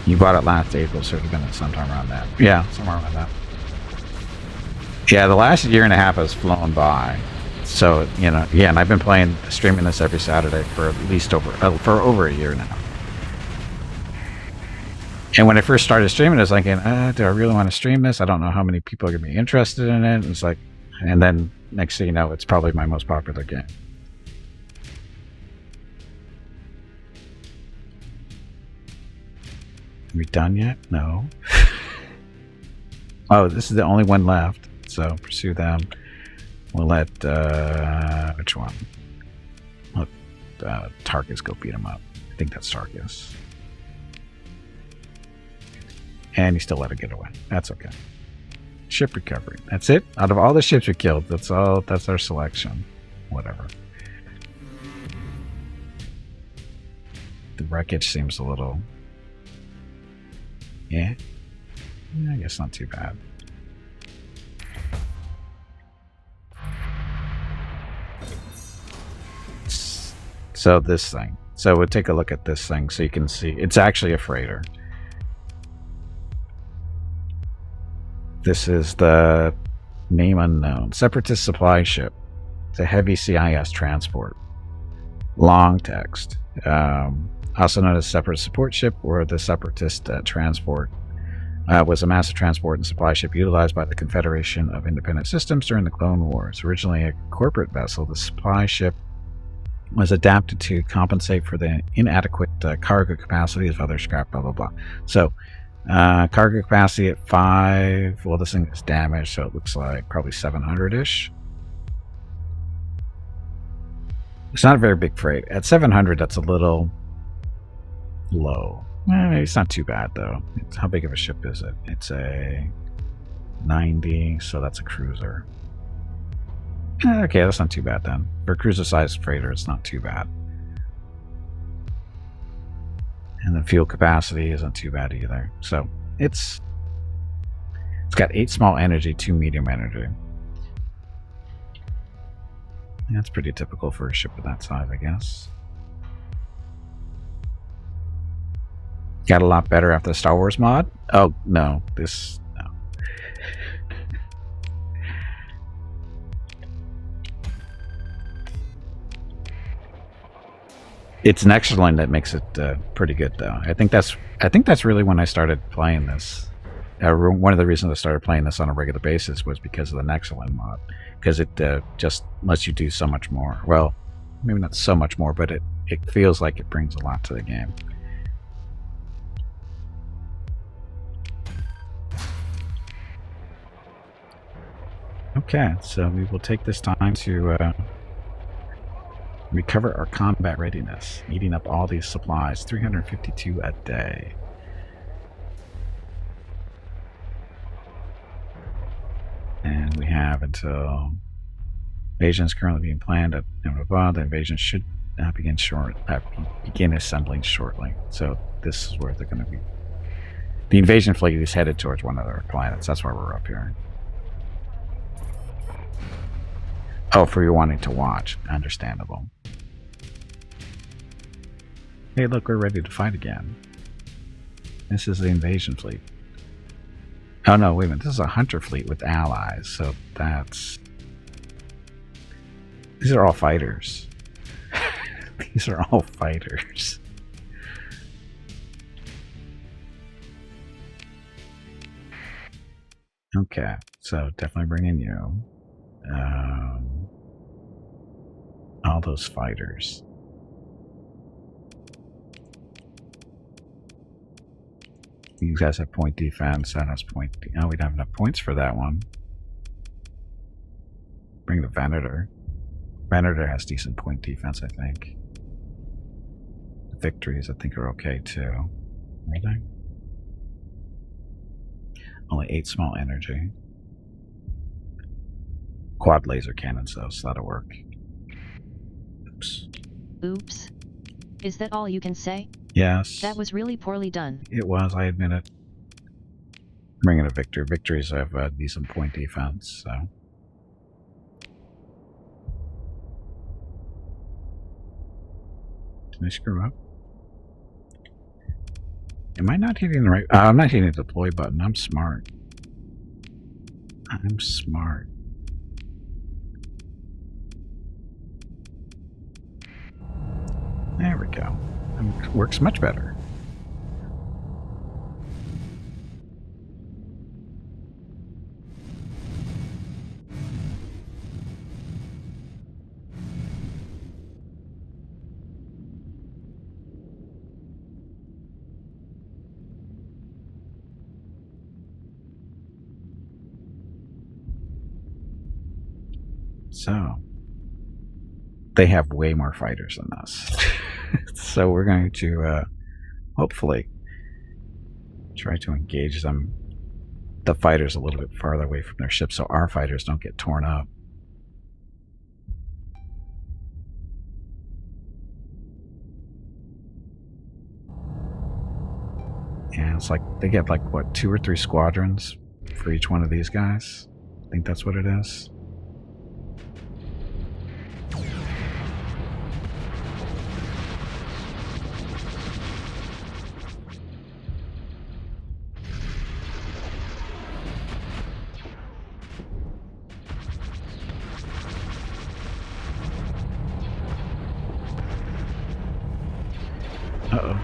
You bought it last April, so it would have been sometime around that. Yeah, somewhere around that. Yeah, the last year and a half has flown by. So, you know, yeah, and I've been streaming this every Saturday for at least over a year now. And when I first started streaming, I was thinking, do I really want to stream this? I don't know how many people are going to be interested in it. It's like, and then next thing you know, it's probably my most popular game. Are we done yet? No. Oh, this is the only one left. So pursue them. We'll let, which one? Let Tarkus go beat him up. I think that's Tarkus. And he still let it get away. That's okay. Ship recovery. That's it. Out of all the ships we killed, that's our selection. Whatever. The wreckage seems a little... Yeah, I guess not too bad. So this thing. So we'll take a look at this thing so you can see. It's actually a freighter. This is the name unknown. Separatist supply ship. It's a heavy CIS transport. Long text. Also known as Separatist Support Ship or the Separatist Transport, was a massive transport and supply ship utilized by the Confederation of Independent Systems during the Clone Wars. Originally a corporate vessel, the supply ship was adapted to compensate for the inadequate cargo capacity of other scrap, blah, blah, blah. So, cargo capacity at 5, well, this thing is damaged, so it looks like probably 700-ish. It's not a very big freight. At 700, that's a little low. It's not too bad, though. How big of a ship is it? It's a 90, so that's a cruiser. Okay, that's not too bad, then. For a cruiser-sized freighter, it's not too bad. And the fuel capacity isn't too bad either. So, it's got 8 small energy, 2 medium energy. That's pretty typical for a ship of that size, I guess. Got a lot better after the Star Wars mod? Oh, no. No. It's Nexerlin that makes it pretty good, though. I think that's really when I started playing this. One of the reasons I started playing this on a regular basis was because of the Nexerlin mod. Because it just lets you do so much more. Well, maybe not so much more, but it feels like it brings a lot to the game. Okay, so we will take this time to recover our combat readiness, eating up all these supplies, 352 a day. And we have until invasion is currently being planned at the invasion should begin assembling shortly. So this is where they're going to be. The invasion fleet is headed towards one of their planets. That's why we're up here. Oh, for you wanting to watch. Understandable. Hey, look, we're ready to fight again. This is the invasion fleet. Oh, no, wait a minute. This is a hunter fleet with allies, so that's... These are all fighters. These are all fighters. Okay, so definitely bring in you. All those fighters. These guys have point defense. That has point. Oh, we don't have enough points for that one. Bring the Venator. Venator has decent point defense, I think. The victories, I think, are okay too. Are they? Only 8 small energy. Quad laser cannons, though, so that'll work. Oops. Oops. Is that all you can say? Yes. That was really poorly done. It was, I admit it. Bring in a victory. Victories have decent point defense, so. Did I screw up? Am I not hitting the right... I'm not hitting the deploy button. I'm smart. I'm smart. There we go. It works much better. So, they have way more fighters than us. So we're going to hopefully try to engage them, the fighters, a little bit farther away from their ship so our fighters don't get torn up. Yeah, it's like they get like, what, 2 or 3 squadrons for each one of these guys? I think that's what it is. Uh-oh.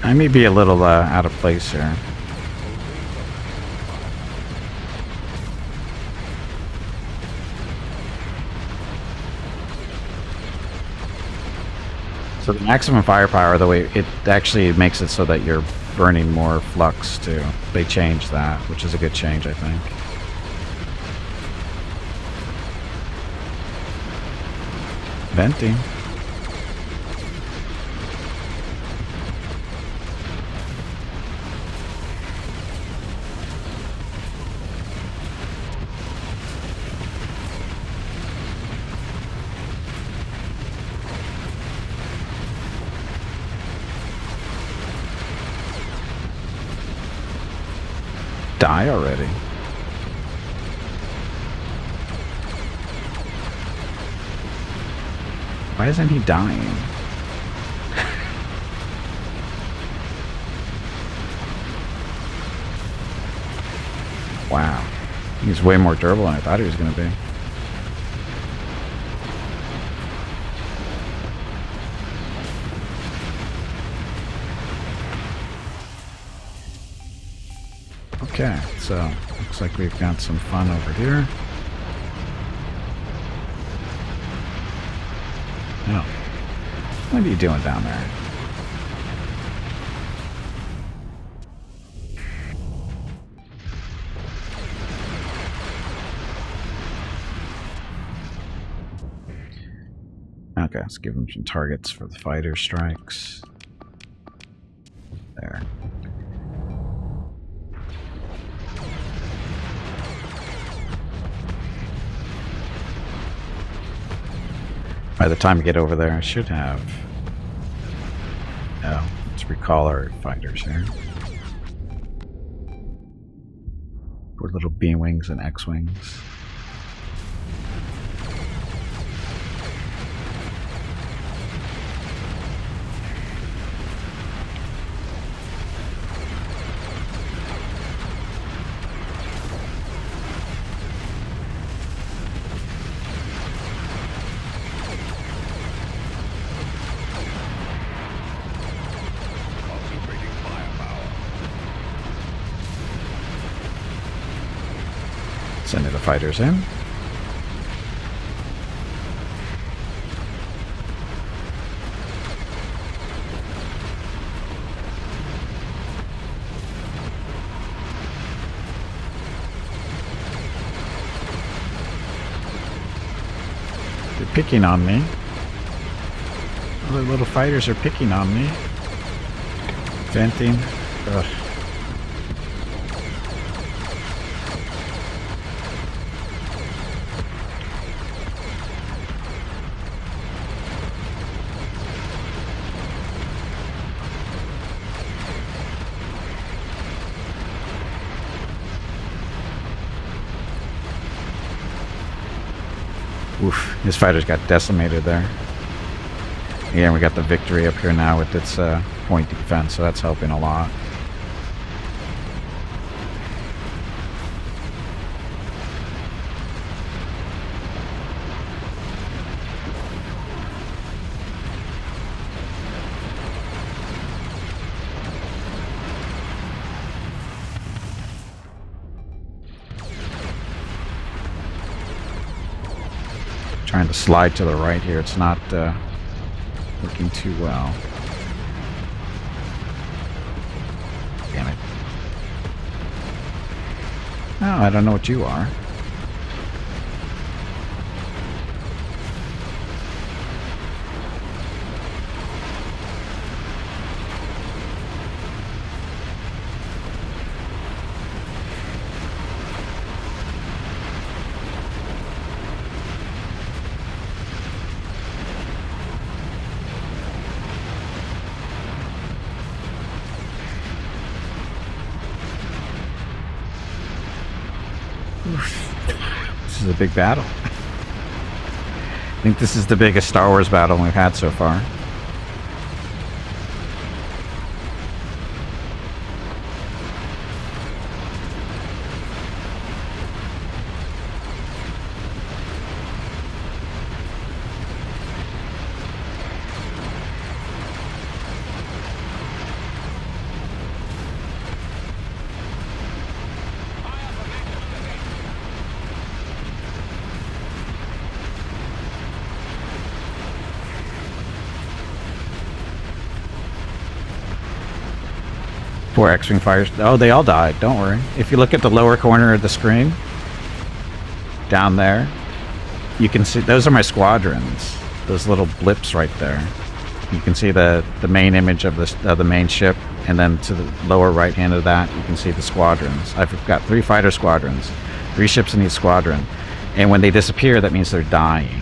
I may be a little out of place here. So the maximum firepower, the way it actually makes it so that you're burning more flux too. They changed that, which is a good change, I think. Venting. Die already. Why isn't he dying? Wow. He's way more durable than I thought he was going to be. Okay, so looks like we've got some fun over here. Oh. What are you doing down there? Okay, let's give him some targets for the fighter strikes. There. By the time we get over there, I should have... Oh, let's recall our fighters here. Poor little B-Wings and X-Wings. Sending the fighters in. They're picking on me. All the little fighters are picking on me. Venting. Ugh. Oof, his fighters got decimated there. Yeah, we got the victory up here now with its point defense, so that's helping a lot. Trying to slide to the right here. It's not working too well. Damn it. Oh, I don't know what you are. This is a big battle. I think this is the biggest Star Wars battle we've had so far. Poor X-Wing fighters. Oh, they all died. Don't worry. If you look at the lower corner of the screen, down there, you can see those are my squadrons. Those little blips right there. You can see the main image of the main ship, and then to the lower right hand of that, you can see the squadrons. I've got 3 fighter squadrons, 3 ships in each squadron, and when they disappear, that means they're dying.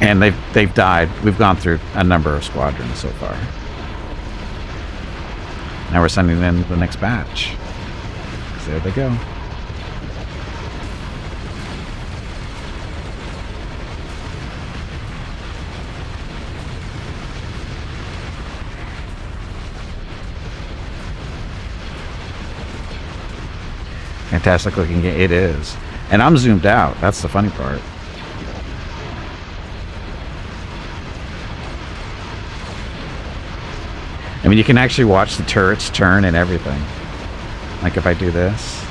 And they've died. We've gone through a number of squadrons so far. Now we're sending in the next batch. So there they go. Fantastic looking game. It is. And I'm zoomed out. That's the funny part. I mean, you can actually watch the turrets turn and everything. Like if I do this,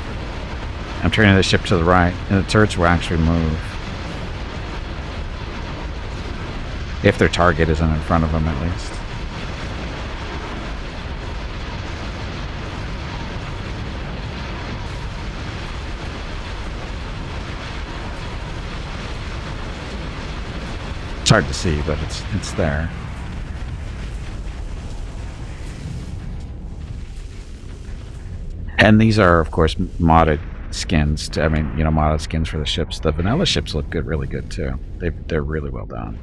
I'm turning the ship to the right, and the turrets will actually move. If their target isn't in front of them, at least. It's hard to see, but it's there. And these are, of course, modded skins. I mean, you know, modded skins for the ships. The vanilla ships look good, really good too. They're really well done.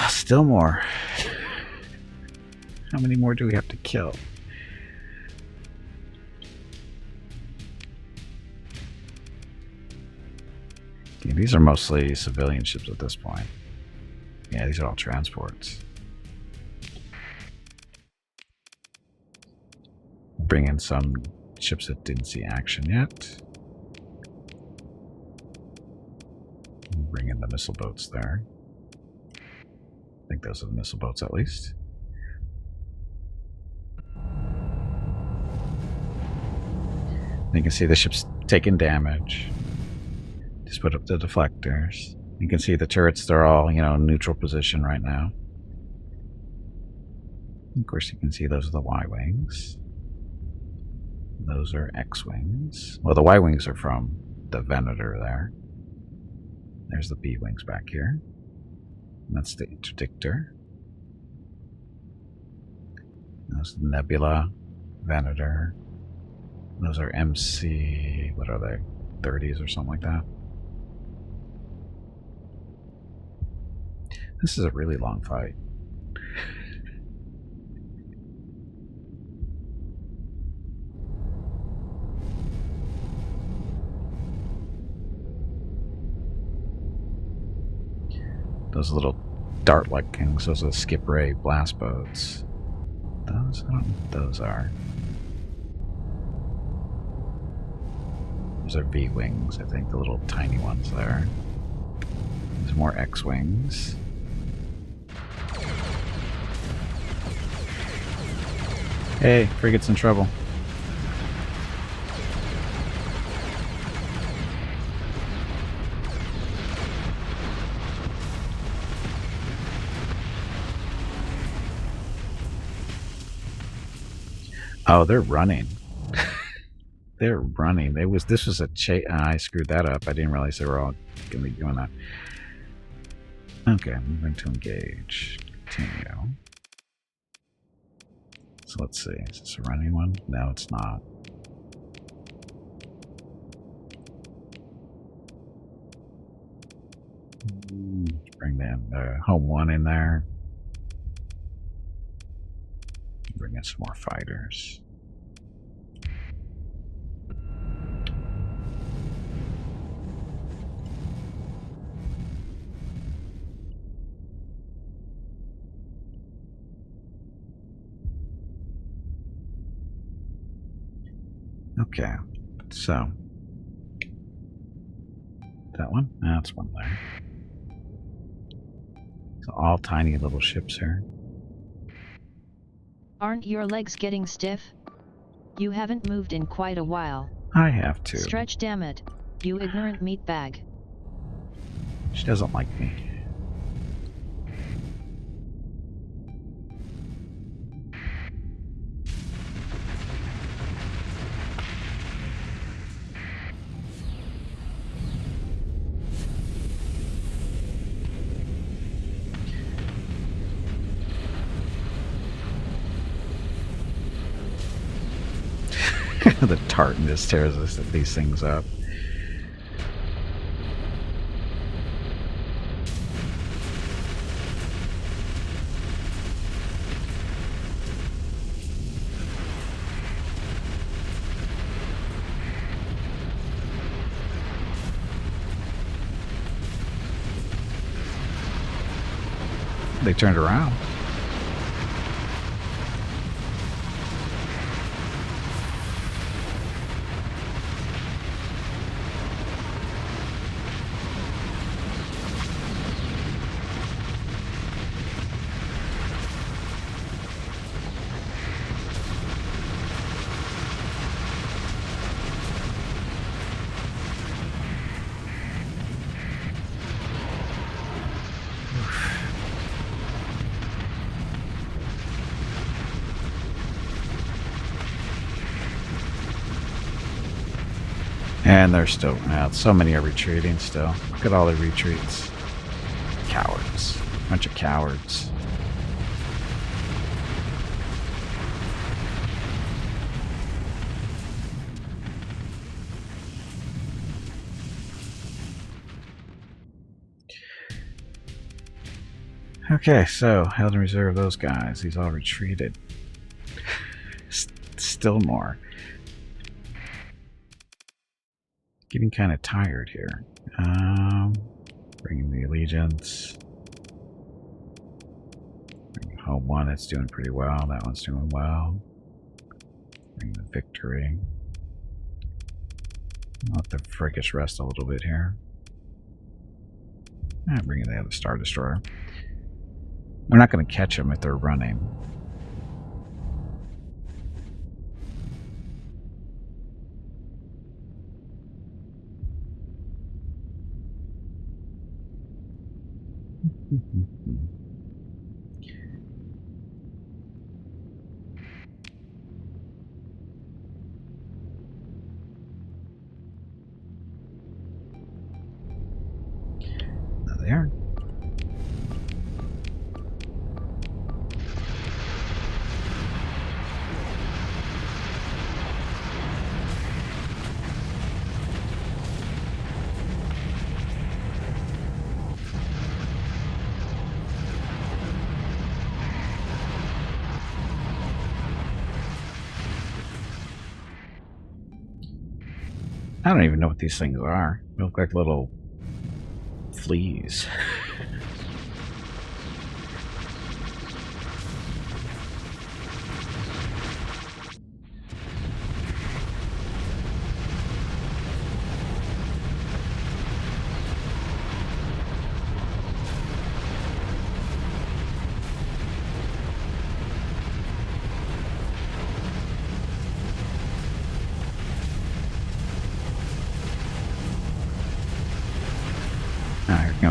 Still more. How many more do we have to kill? Yeah, these are mostly civilian ships at this point. Yeah, these are all transports. Bring in some ships that didn't see action yet. Bring in the missile boats there. I think those are the missile boats at least. You can see the ship's taking damage. Just put up the deflectors. You can see the turrets, they're all, you know, in neutral position right now. Of course, you can see those are the Y-wings. Those are X-wings. Well, the Y-wings are from the Venator there. There's the B-wings back here. And that's the Interdictor. That's the Nebula, Venator. Those are MC, what are they? 30s or something like that. This is a really long fight. Those little dart-like things, those are the skip ray blast boats. Those, I don't know what those are. Those are V-wings, I think, the little tiny ones there. There's more X-wings. Hey, frigate's in trouble. Oh, they're running. They're running. This was a chase. I screwed that up. I didn't realize they were all going to be doing that. Okay, moving to engage. Continue. So let's see. Is this a running one? No, it's not. Bring the home one in there. Bring in some more fighters. Okay, so that one? That's one there. So all tiny little ships here. Aren't your legs getting stiff? You haven't moved in quite a while. I have to. Stretch, damn it, you ignorant meatbag. She doesn't like me. The tartan just tears these things up. They turned around. And they're still, so many are retreating still. Look at all the retreats. Cowards. Bunch of cowards. Okay, so held in reserve those guys. These all retreated. Still more. Getting kind of tired here. Bringing the allegiance. Bringing home one, that's doing pretty well. That one's doing well. Bringing the victory. Let the frigates rest a little bit here. And bringing the other Star Destroyer. We're not going to catch them if they're running. There. I don't even know what these things are. They look like little fleas.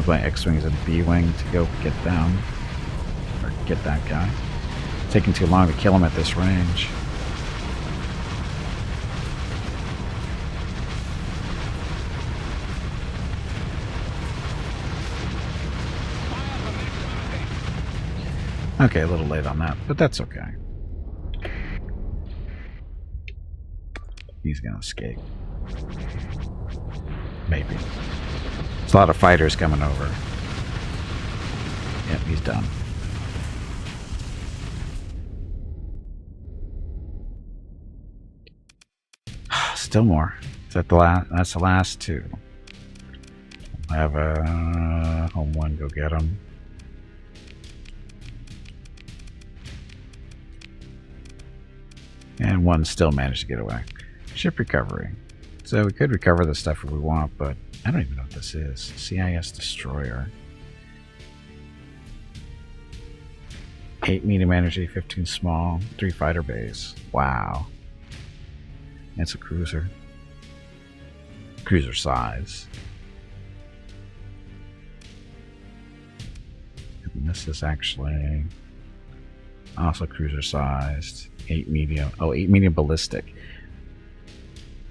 Sometimes my X-Wing is in B-Wing to go get down. Or get that guy. It's taking too long to kill him at this range. Okay, a little late on that, but that's okay. He's gonna escape. Maybe. There's a lot of fighters coming over. Yep, he's done. Still more. Is that the last? That's the last two. I have a home one. Go get him. And one still managed to get away. Ship recovery. So we could recover the stuff if we want, but I don't even know what this is. CIS destroyer. 8 medium energy, 15 small, 3 fighter bays. Wow. It's a cruiser. Cruiser size. And this is actually also cruiser sized. 8 medium. Oh, 8 medium ballistic.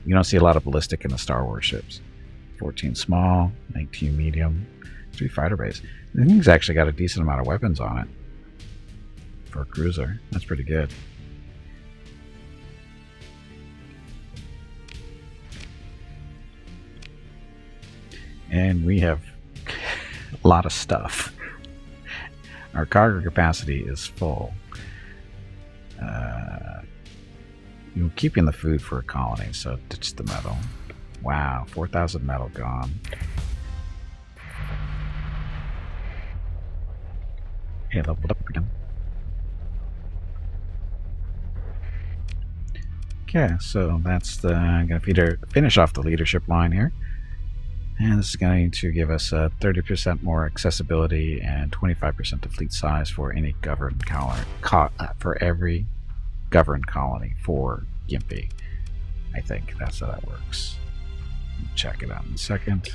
You don't see a lot of ballistic in the Star Wars ships. 14 small, 19 medium, 3 fighter bays. The thing's actually got a decent amount of weapons on it. For a cruiser. That's pretty good. And we have a lot of stuff. Our cargo capacity is full. You're keeping the food for a colony, so ditch the metal. Wow, 4,000 metal gone. Hey, leveled up again. Okay, so that's the. I'm going to finish off the leadership line here. And this is going to give us 30% more accessibility and 25% of fleet size for any governed colony, for every governed colony for Gimpy. I think that's how that works. Check it out in a second.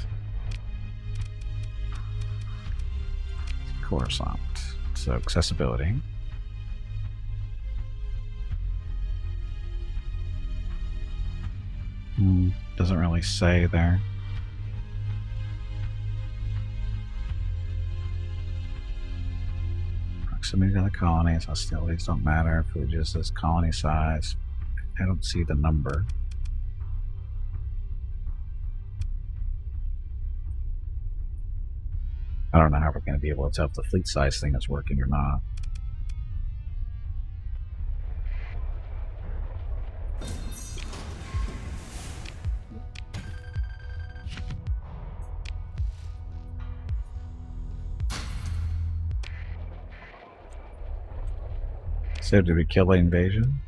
Coruscant. So accessibility. Doesn't really say there. Proximity to the colonies, hostilities don't matter. If it just says colony size, I don't see the number. I don't know how we're going to be able to tell if the fleet size thing is working or not. So did we kill the invasion?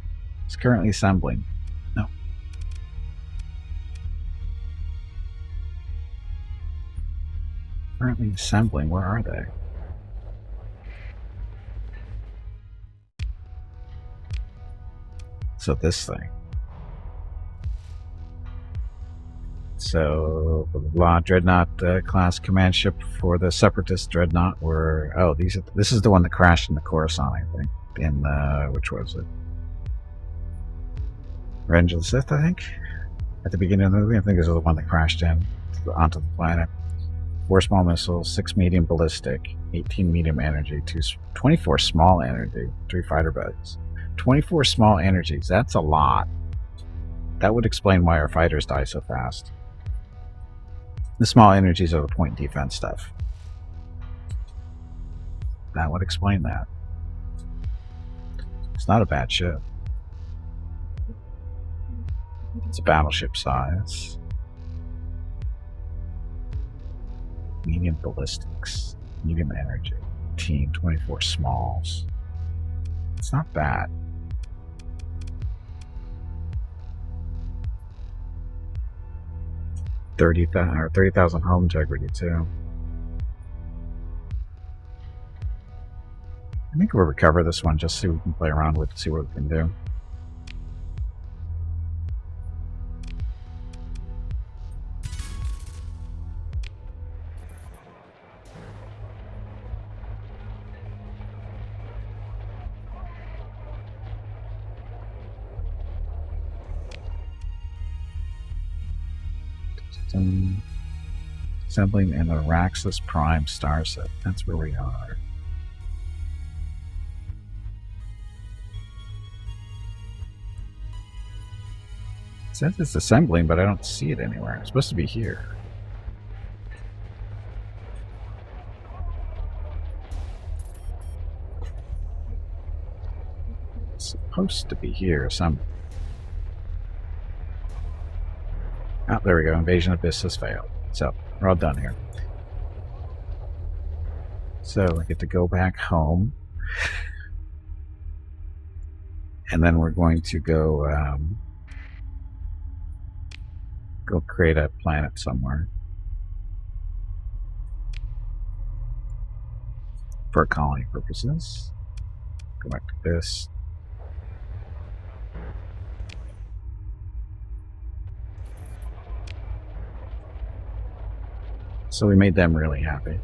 It's currently assembling. No. Currently assembling. Where are they? So this thing. So blah, Dreadnought class command ship for the Separatist Dreadnought were this is the one that crashed in the Coruscant, I think. In which was it? Revenge of the Sith, I think. At the beginning of the movie, I think this is the one that crashed onto the planet. 4 small missiles, 6 medium ballistic, 18 medium energy, 24 small energy, 3 fighter bays. 24 small energies, that's a lot. That would explain why our fighters die so fast. The small energies are the point defense stuff. That would explain that. It's not a bad ship. It's a battleship size. Medium ballistics, medium energy, 24 smalls. It's not bad. $30,000 home integrity too. I think we'll recover this one just so we can play around with it, see what we can do. Assembling in the Araxis Prime Starset. That's where we are. It says it's assembling, but I don't see it anywhere. It's supposed to be here. It's supposed to be here assembling. Oh, there we go. Invasion Abyss has failed. So, we're all done here. So, I get to go back home. And then we're going to go go create a planet somewhere. For colony purposes. Go back to this. So we made them really happy.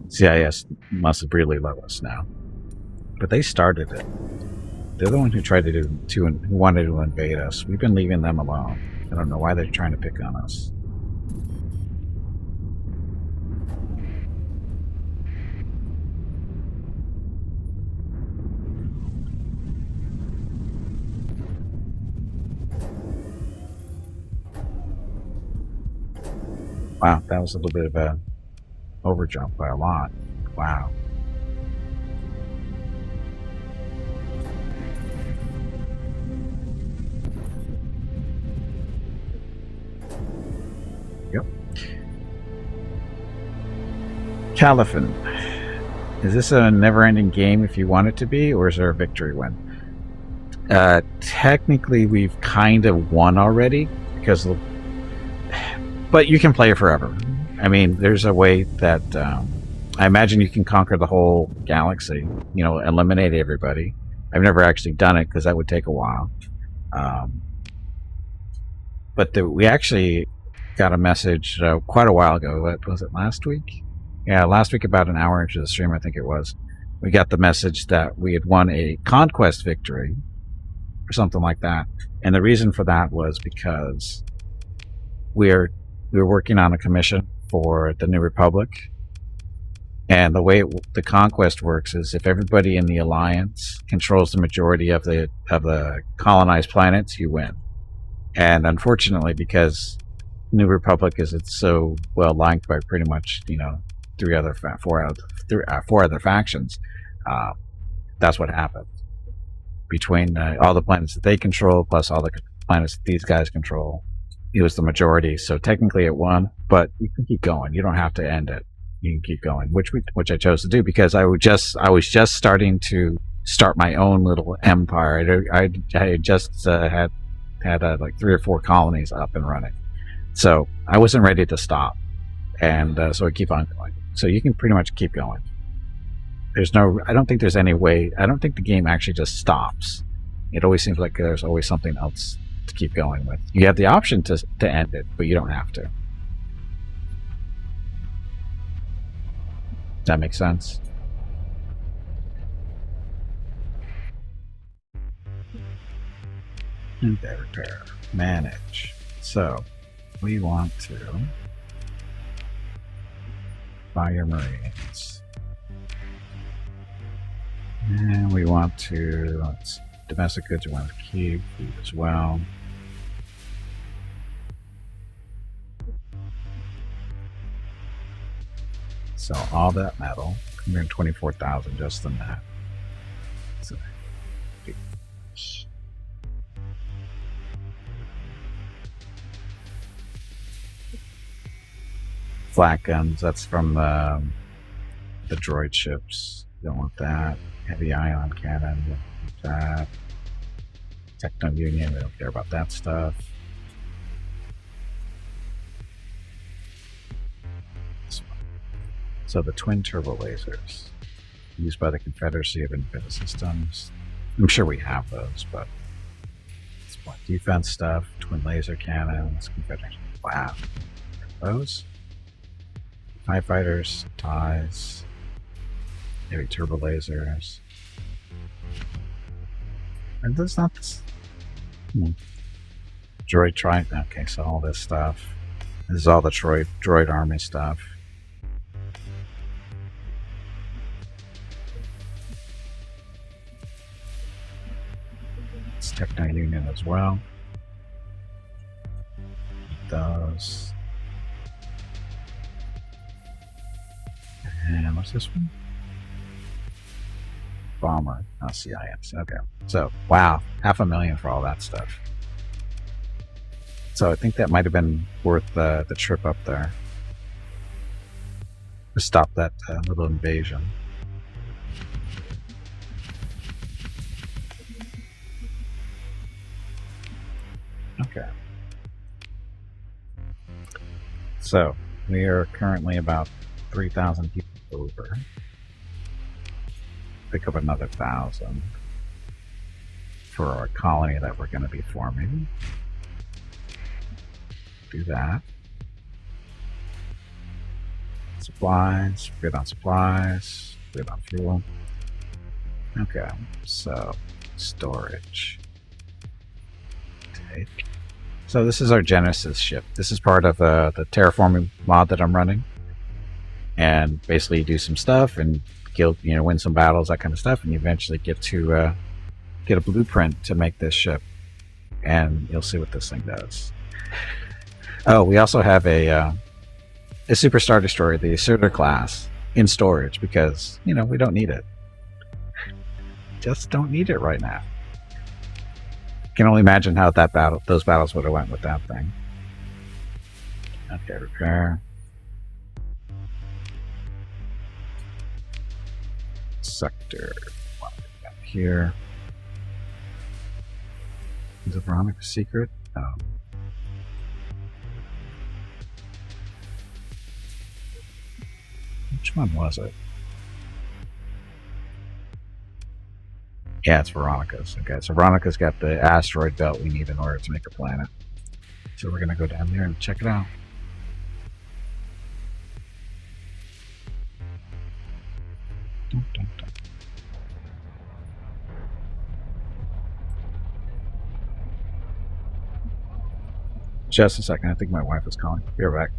CIS must have really loved us now. But they started it. They're the one who tried to who wanted to invade us. We've been leaving them alone. I don't know why they're trying to pick on us. Wow, that was a little bit of a overjump by a lot. Wow. Yep. Caliphon. Is this a never-ending game if you want it to be, or is there a victory win? Technically, we've kind of won already, because... But you can play it forever. I mean, there's a way that... I imagine you can conquer the whole galaxy, you know, eliminate everybody. I've never actually done it, because that would take a while. But we actually got a message quite a while ago. What was it, last week? Yeah, last week, about an hour into the stream, I think it was. We got the message that we had won a conquest victory, or something like that. And the reason for that was because we were working on a commission for the New Republic. And the way the conquest works is if everybody in the Alliance controls the majority of the colonized planets, you win. And unfortunately, because New Republic is so well liked by pretty much, you know, four other factions, that's what happened. Between all the planets that they control plus all the planets that these guys control, it was the majority. So technically it won, but you can keep going. You don't have to end it. You can keep going, which I chose to do because I was just starting to start my own little empire. I had just had like 3 or 4 colonies up and running, so I wasn't ready to stop, and so I keep on going. So you can pretty much keep going. I don't think there's any way. I don't think the game actually just stops. It always seems like there's always something else to keep going with. You have the option to end it, but you don't have to. Does that make sense? Okay, repair. Manage. So, we want to buy your Marines. And we want to, domestic goods we want to keep, food as well. Sell all that metal. 124,000 just in that. So, flak guns, that's from the droid ships. Don't want that. Heavy ion cannon, don't want that. Techno Union, we don't care about that stuff. So the twin turbo lasers used by the Confederacy of Independent Systems. I'm sure we have those, but it's what defense stuff, twin laser cannons, Confederation. Wow. Those? TIE fighters, TIEs, heavy turbo lasers. And that's not this. Droid Trident. Okay, so all this stuff. This is all the droid army stuff. It's Techno Union as well. Those. And what's this one? Bomber. Oh, CIS. Okay. So, wow. $500,000 for all that stuff. So I think that might have been worth the trip up there. To stop that little invasion. Okay. So, we are currently about 3,000 people over. Pick up another 1,000 for our colony that we're going to be forming. Do that. Supplies, good on supplies, good on fuel. Okay, so storage. Take. So this is our Genesis ship. This is part of the terraforming mod that I'm running. And basically you do some stuff and kill, win some battles, that kind of stuff, and you eventually get to get a blueprint to make this ship. And you'll see what this thing does. Oh, we also have a Super Star Destroyer, the Asserter class, in storage because, we don't need it. Just don't need it right now. Can only imagine how those battles would have went with that thing. Okay, repair. Sector. What do we got here? Is it Veronica's secret? Oh. Which one was it? Yeah, it's Veronica's. Okay, so Veronica's got the asteroid belt we need in order to make a planet. So we're going to go down there and check it out. Dun, dun, dun. Just a second. I think my wife is calling. Be right back.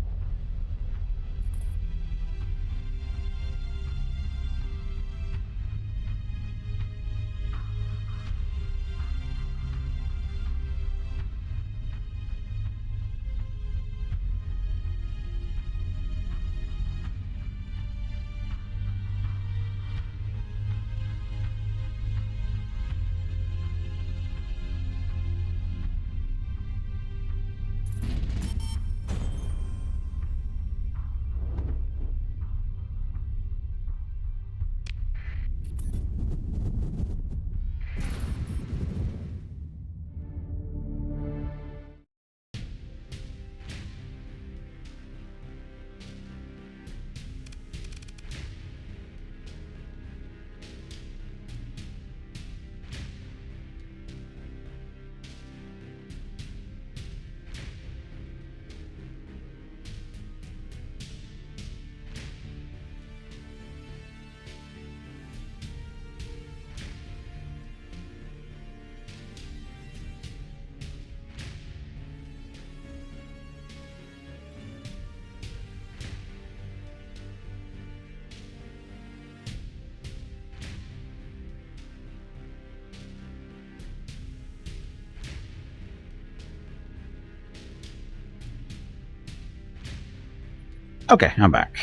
Okay, I'm back.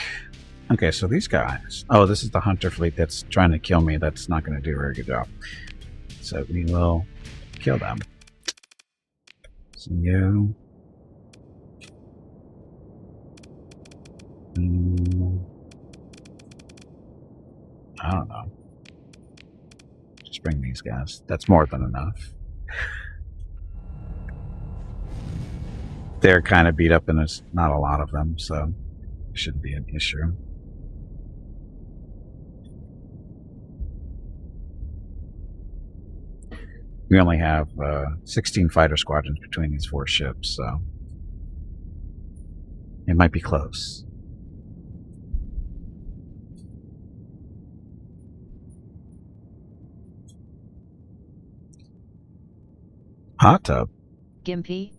Okay, so these guys. Oh, this is the hunter fleet that's trying to kill me. That's not going to do a very good job. So we will kill them. So you. I don't know. Just bring these guys. That's more than enough. They're kind of beat up and there's not a lot of them, so it shouldn't be an issue. We only have 16 fighter squadrons between these 4 ships, so it might be close. Hot tub? Gimpy,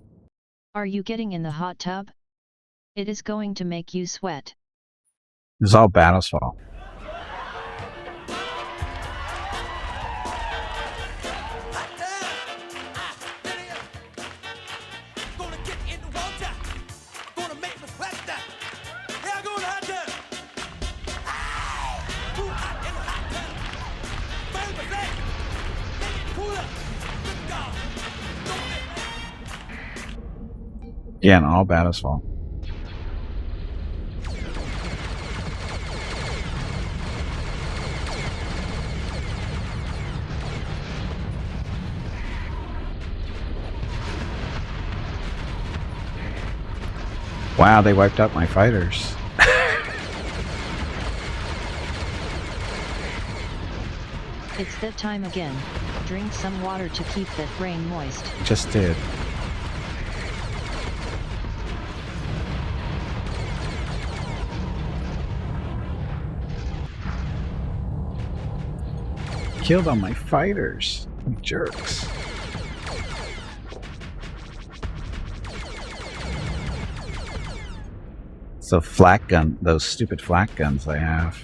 Are you getting in the hot tub? It is going to make you sweat. This is all Battle's fault. Again, all Battle's fault. Wow, they wiped out my fighters. It's that time again. Drink some water to keep that brain moist. Just did. Killed all my fighters. You jerks. So flak gun, those stupid flak guns I have.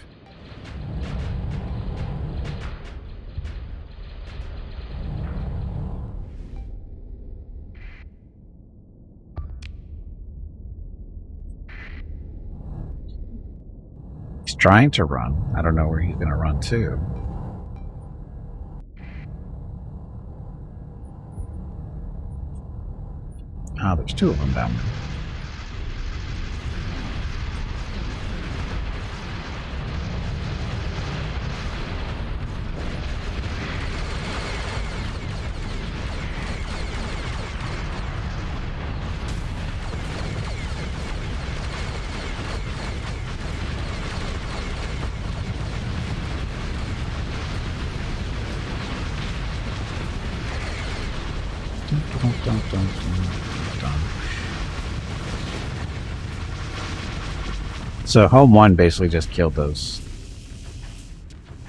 He's trying to run. I don't know where he's going to run to. Ah, there's two of them down there. So Home 1 basically just killed those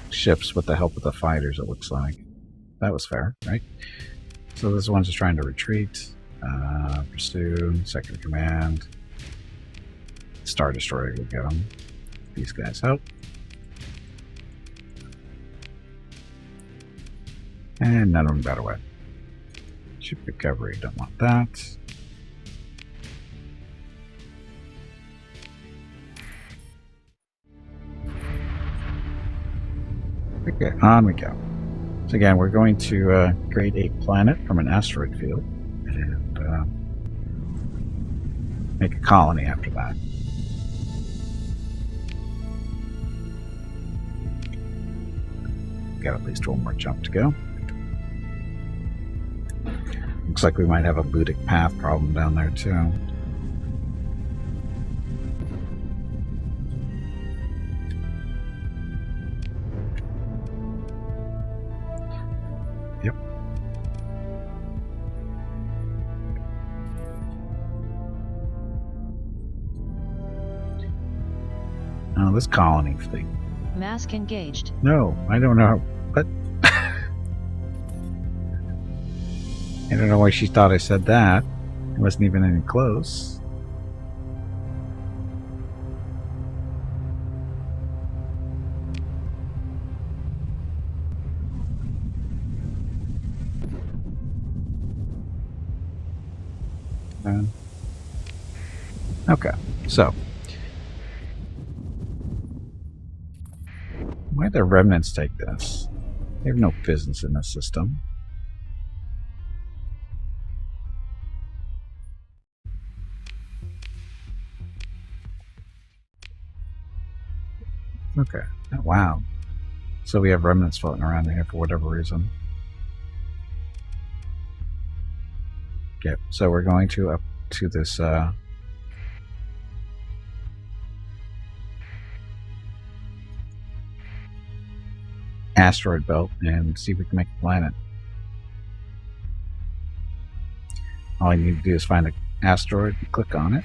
ships with the help of the fighters, it looks like. That was fair, right? So this one's just trying to retreat. Pursue, second command. Star Destroyer will get them. These guys help. And none of them got away. Ship recovery, don't want that. Okay, on we go. So again, we're going to create a planet from an asteroid field and make a colony after that. Got at least one more jump to go. Looks like we might have a ludic path problem down there too. Yep. Oh, this colony thing. Mask engaged. No, I don't know. What? I don't know why she thought I said that. It wasn't even any close. Okay, so why the remnants take this? They have no business in this system. Okay. Oh, wow. So we have remnants floating around here for whatever reason. Okay, so we're going to up to this asteroid belt and see if we can make a planet. All you need to do is find an asteroid and click on it.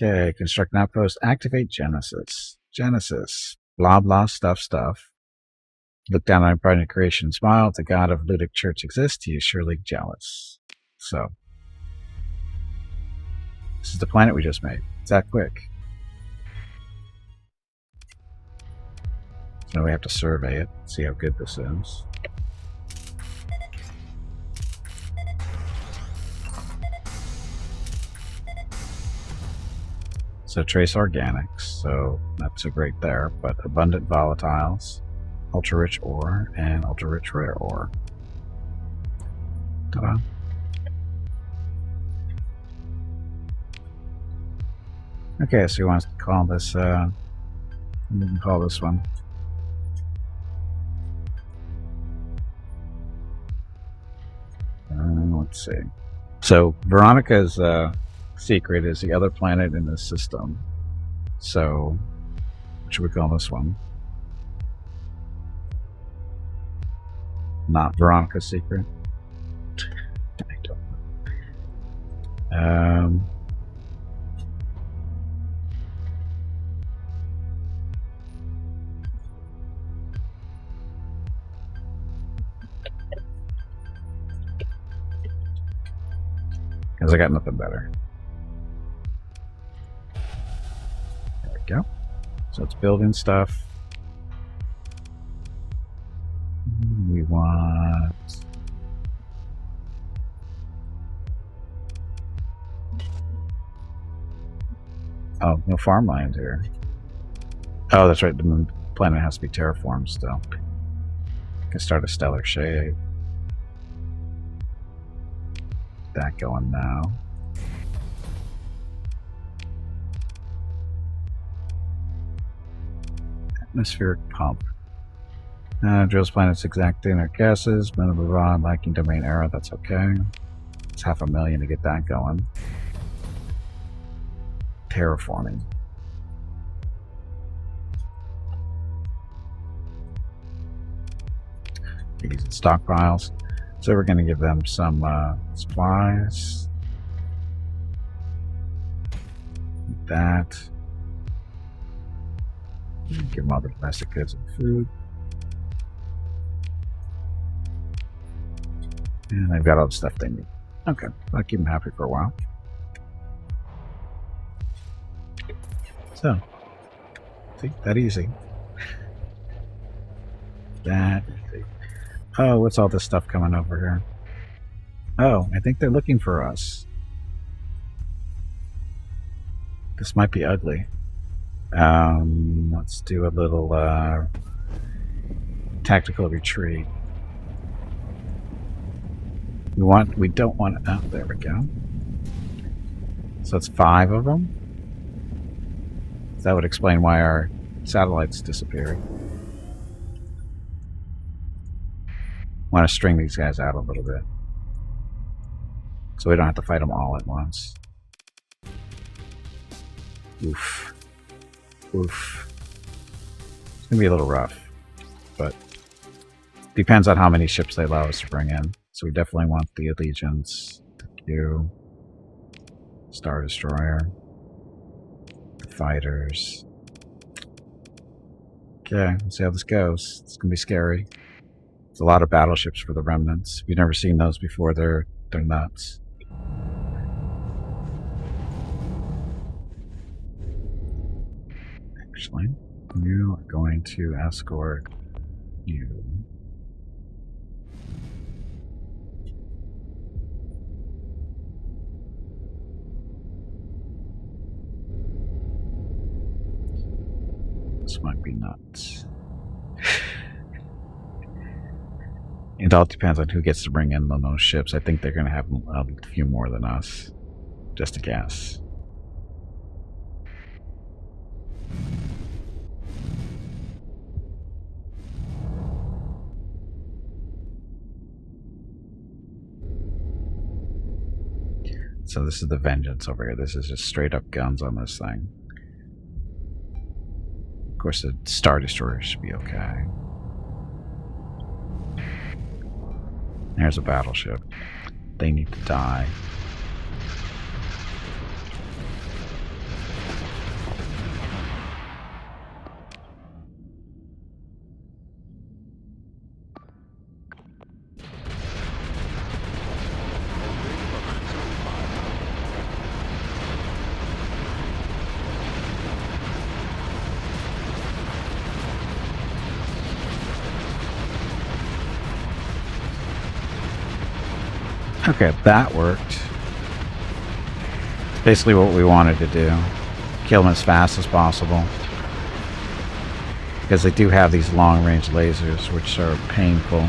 Okay, construct an outpost, activate Genesis. Genesis, blah blah stuff. Look down on Pride and Creation and smile. If the god of Ludic Church exists, he is surely jealous. So, this is the planet we just made. It's that quick. So now we have to survey it, see how good this is. So trace organics, so that's a great there, but abundant volatiles, ultra-rich ore, and ultra-rich rare ore. Ta-da. Okay, so we want to call this, we can call this one. Let's see. So Veronica's secret is the other planet in this system. So, what should we call this one? Not Veronica's secret. I don't know. Because I got nothing better. There we go. So it's building stuff. We want... Oh, no farmland here. Oh, that's right. The planet has to be terraformed still. Can start a stellar shade. That going now. Atmospheric pump. Drills planet's exact inner gases. Minimum rod, lacking domain error. That's okay. It's $500,000 to get that going. Terraforming. Using stockpiles. So we're going to give them some supplies. That. Give them all the domestic goods and food. And they've got all the stuff they need. Okay, I'll keep them happy for a while. So, see, that easy. That easy. Oh, what's all this stuff coming over here? Oh, I think they're looking for us. This might be ugly. Let's do a little tactical retreat. We don't want, oh, there we go. So it's 5 of them. That would explain why our satellites disappeared. Want to string these guys out a little bit, so we don't have to fight them all at once. Oof. Oof. It's gonna be a little rough, but depends on how many ships they allow us to bring in. So we definitely want the Allegiance, the Q, Star Destroyer, the fighters. Okay, let's see how this goes. It's gonna be scary. It's a lot of battleships for the remnants. If you've never seen those before, they're nuts. Actually, you are going to escort you. This might be nuts. It all depends on who gets to bring in those ships. I think they're going to have a few more than us. Just a guess. So this is the Vengeance over here. This is just straight up guns on this thing. Of course, the Star Destroyer should be okay. There's a battleship. They need to die. Okay, that worked. Basically what we wanted to do. Kill them as fast as possible. Because they do have these long-range lasers, which are painful.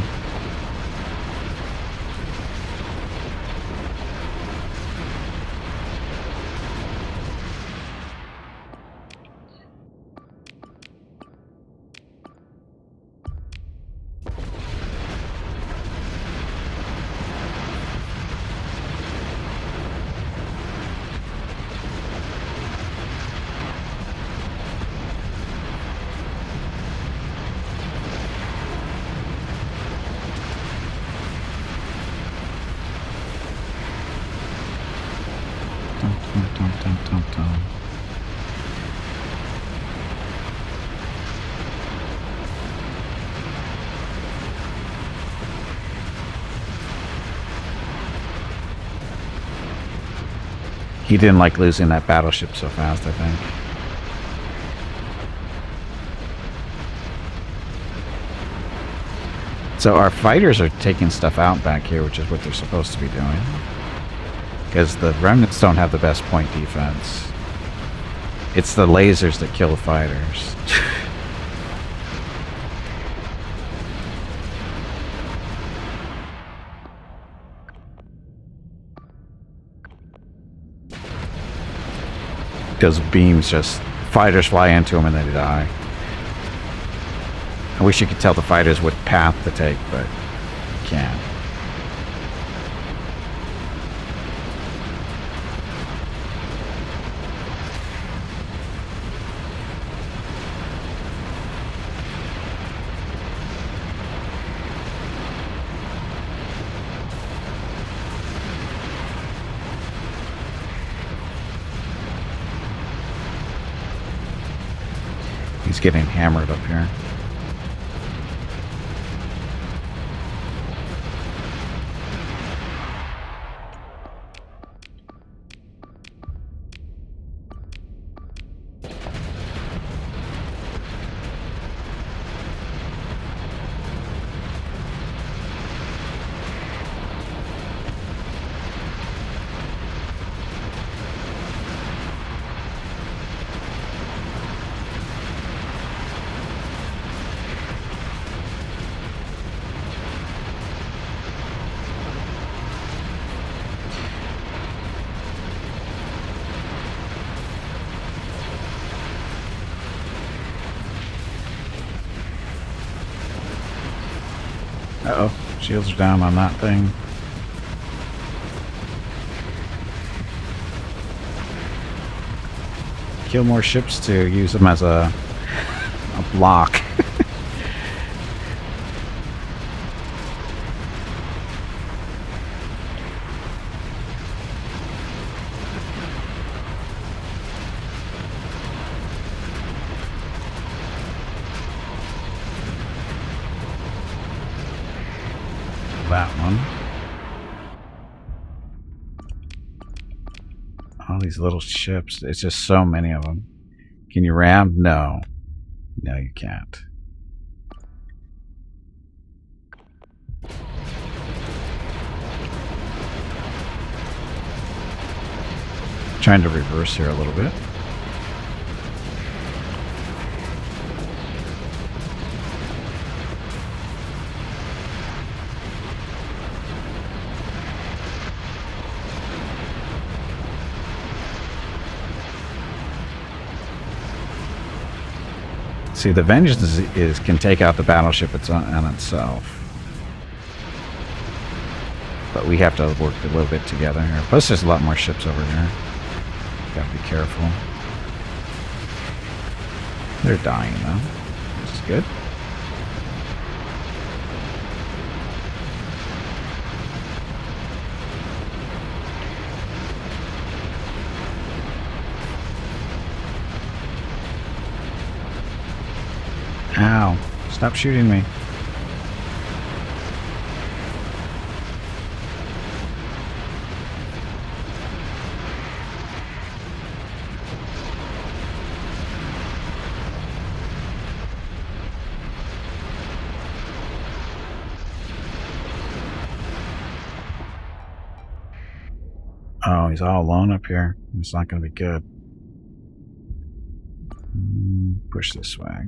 He didn't like losing that battleship so fast, I think. So our fighters are taking stuff out back here, which is what they're supposed to be doing. Because the remnants don't have the best point defense. It's the lasers that kill the fighters. Because beams just... fighters fly into them and they die. I wish you could tell the fighters what path to take, but you can't. He's getting hammered up here. Uh-oh, shields are down on that thing. Kill more ships to use them as a block. That one. All these little ships. It's just so many of them. Can you ram? No. No, you can't. Trying to reverse here a little bit. See, the Vengeance can take out the battleship on itself. But we have to work a little bit together here. Plus, there's a lot more ships over here. Gotta be careful. They're dying, though. Which is good. Ow. Stop shooting me. Oh, he's all alone up here. It's not going to be good. Push this way.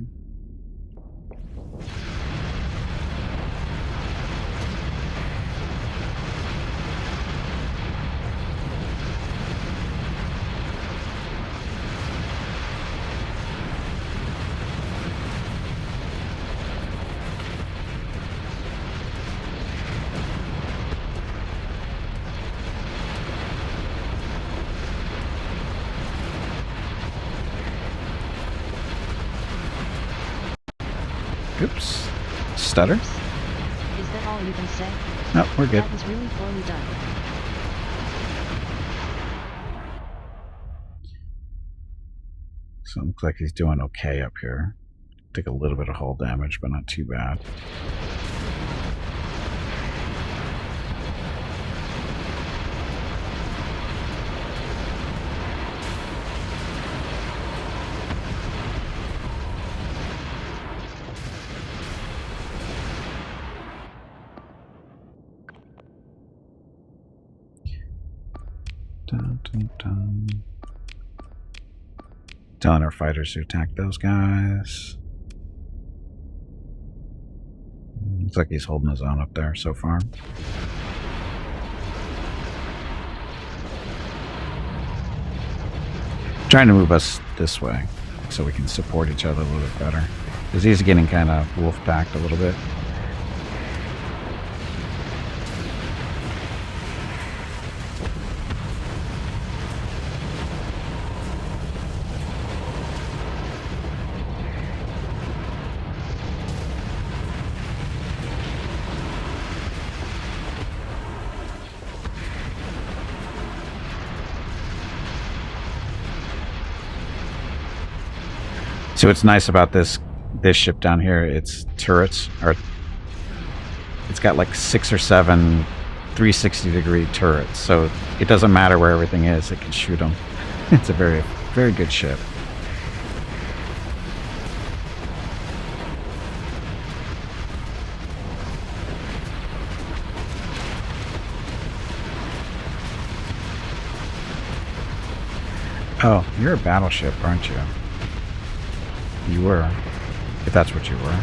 Oops. Stutter? Is that all you can say? No, we're good. That was really poorly done. So it looks like he's doing okay up here. Take a little bit of hull damage, but not too bad. Dun, dun, dun. Telling our fighters to attack those guys. Looks like he's holding his own up there so far. Trying to move us this way so we can support each other a little bit better. Because he's getting kind of wolf-packed a little bit. So what's nice about this ship down here, its turrets are, it's got like 6 or 7 360-degree turrets, so it doesn't matter where everything is, it can shoot them. It's a very, very good ship. Oh, you're a battleship, aren't you? You were, if that's what you were.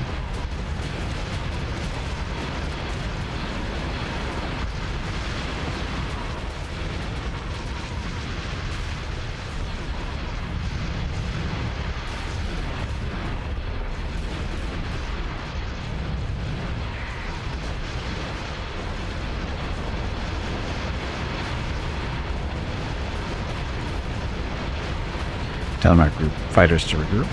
Tell my group fighters to regroup.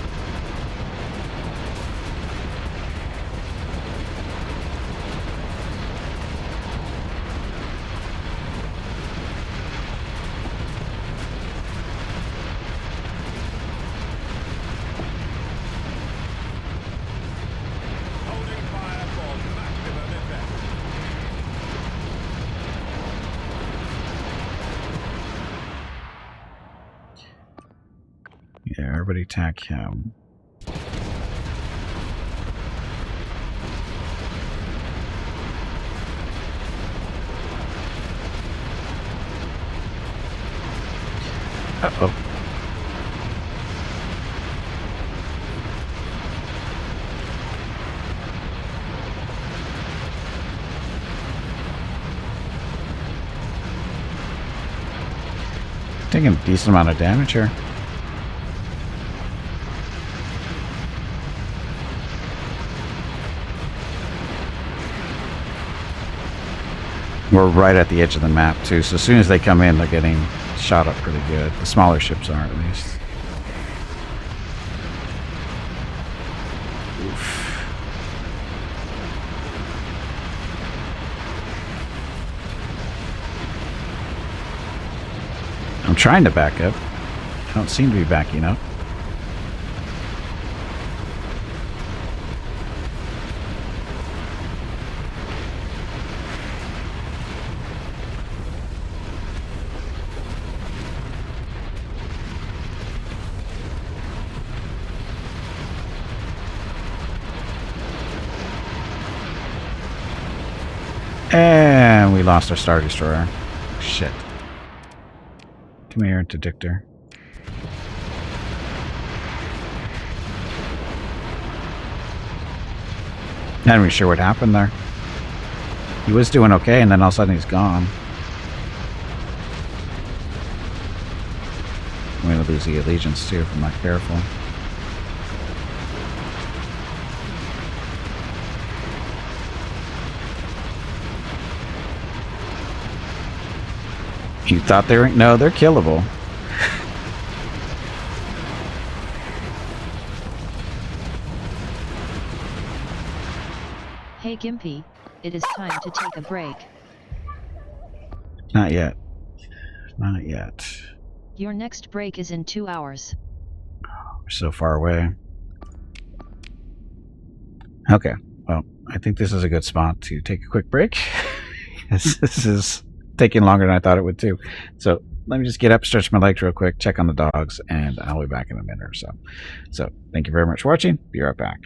Yeah, everybody attack him. Uh-oh. Taking a decent amount of damage here. We're right at the edge of the map too, so as soon as they come in, they're getting shot up pretty good. The smaller ships are, at least. Oof. I'm trying to back up. I don't seem to be backing up. And we lost our Star Destroyer. Shit. Come here, interdictor. Not even sure what happened there. He was doing okay, and then all of a sudden he's gone. I'm going to lose the allegiance too if I'm not careful. You thought they were... No, they're killable. Hey Gimpy, it is time to take a break. Not yet. Not yet. Your next break is in 2 hours. We're so far away. Okay, well, I think this is a good spot to take a quick break. This is taking longer than I thought it would too. So let me just get up, stretch my legs real quick, check on the dogs, and I'll be back in a minute or so. So thank you very much for watching. Be right back.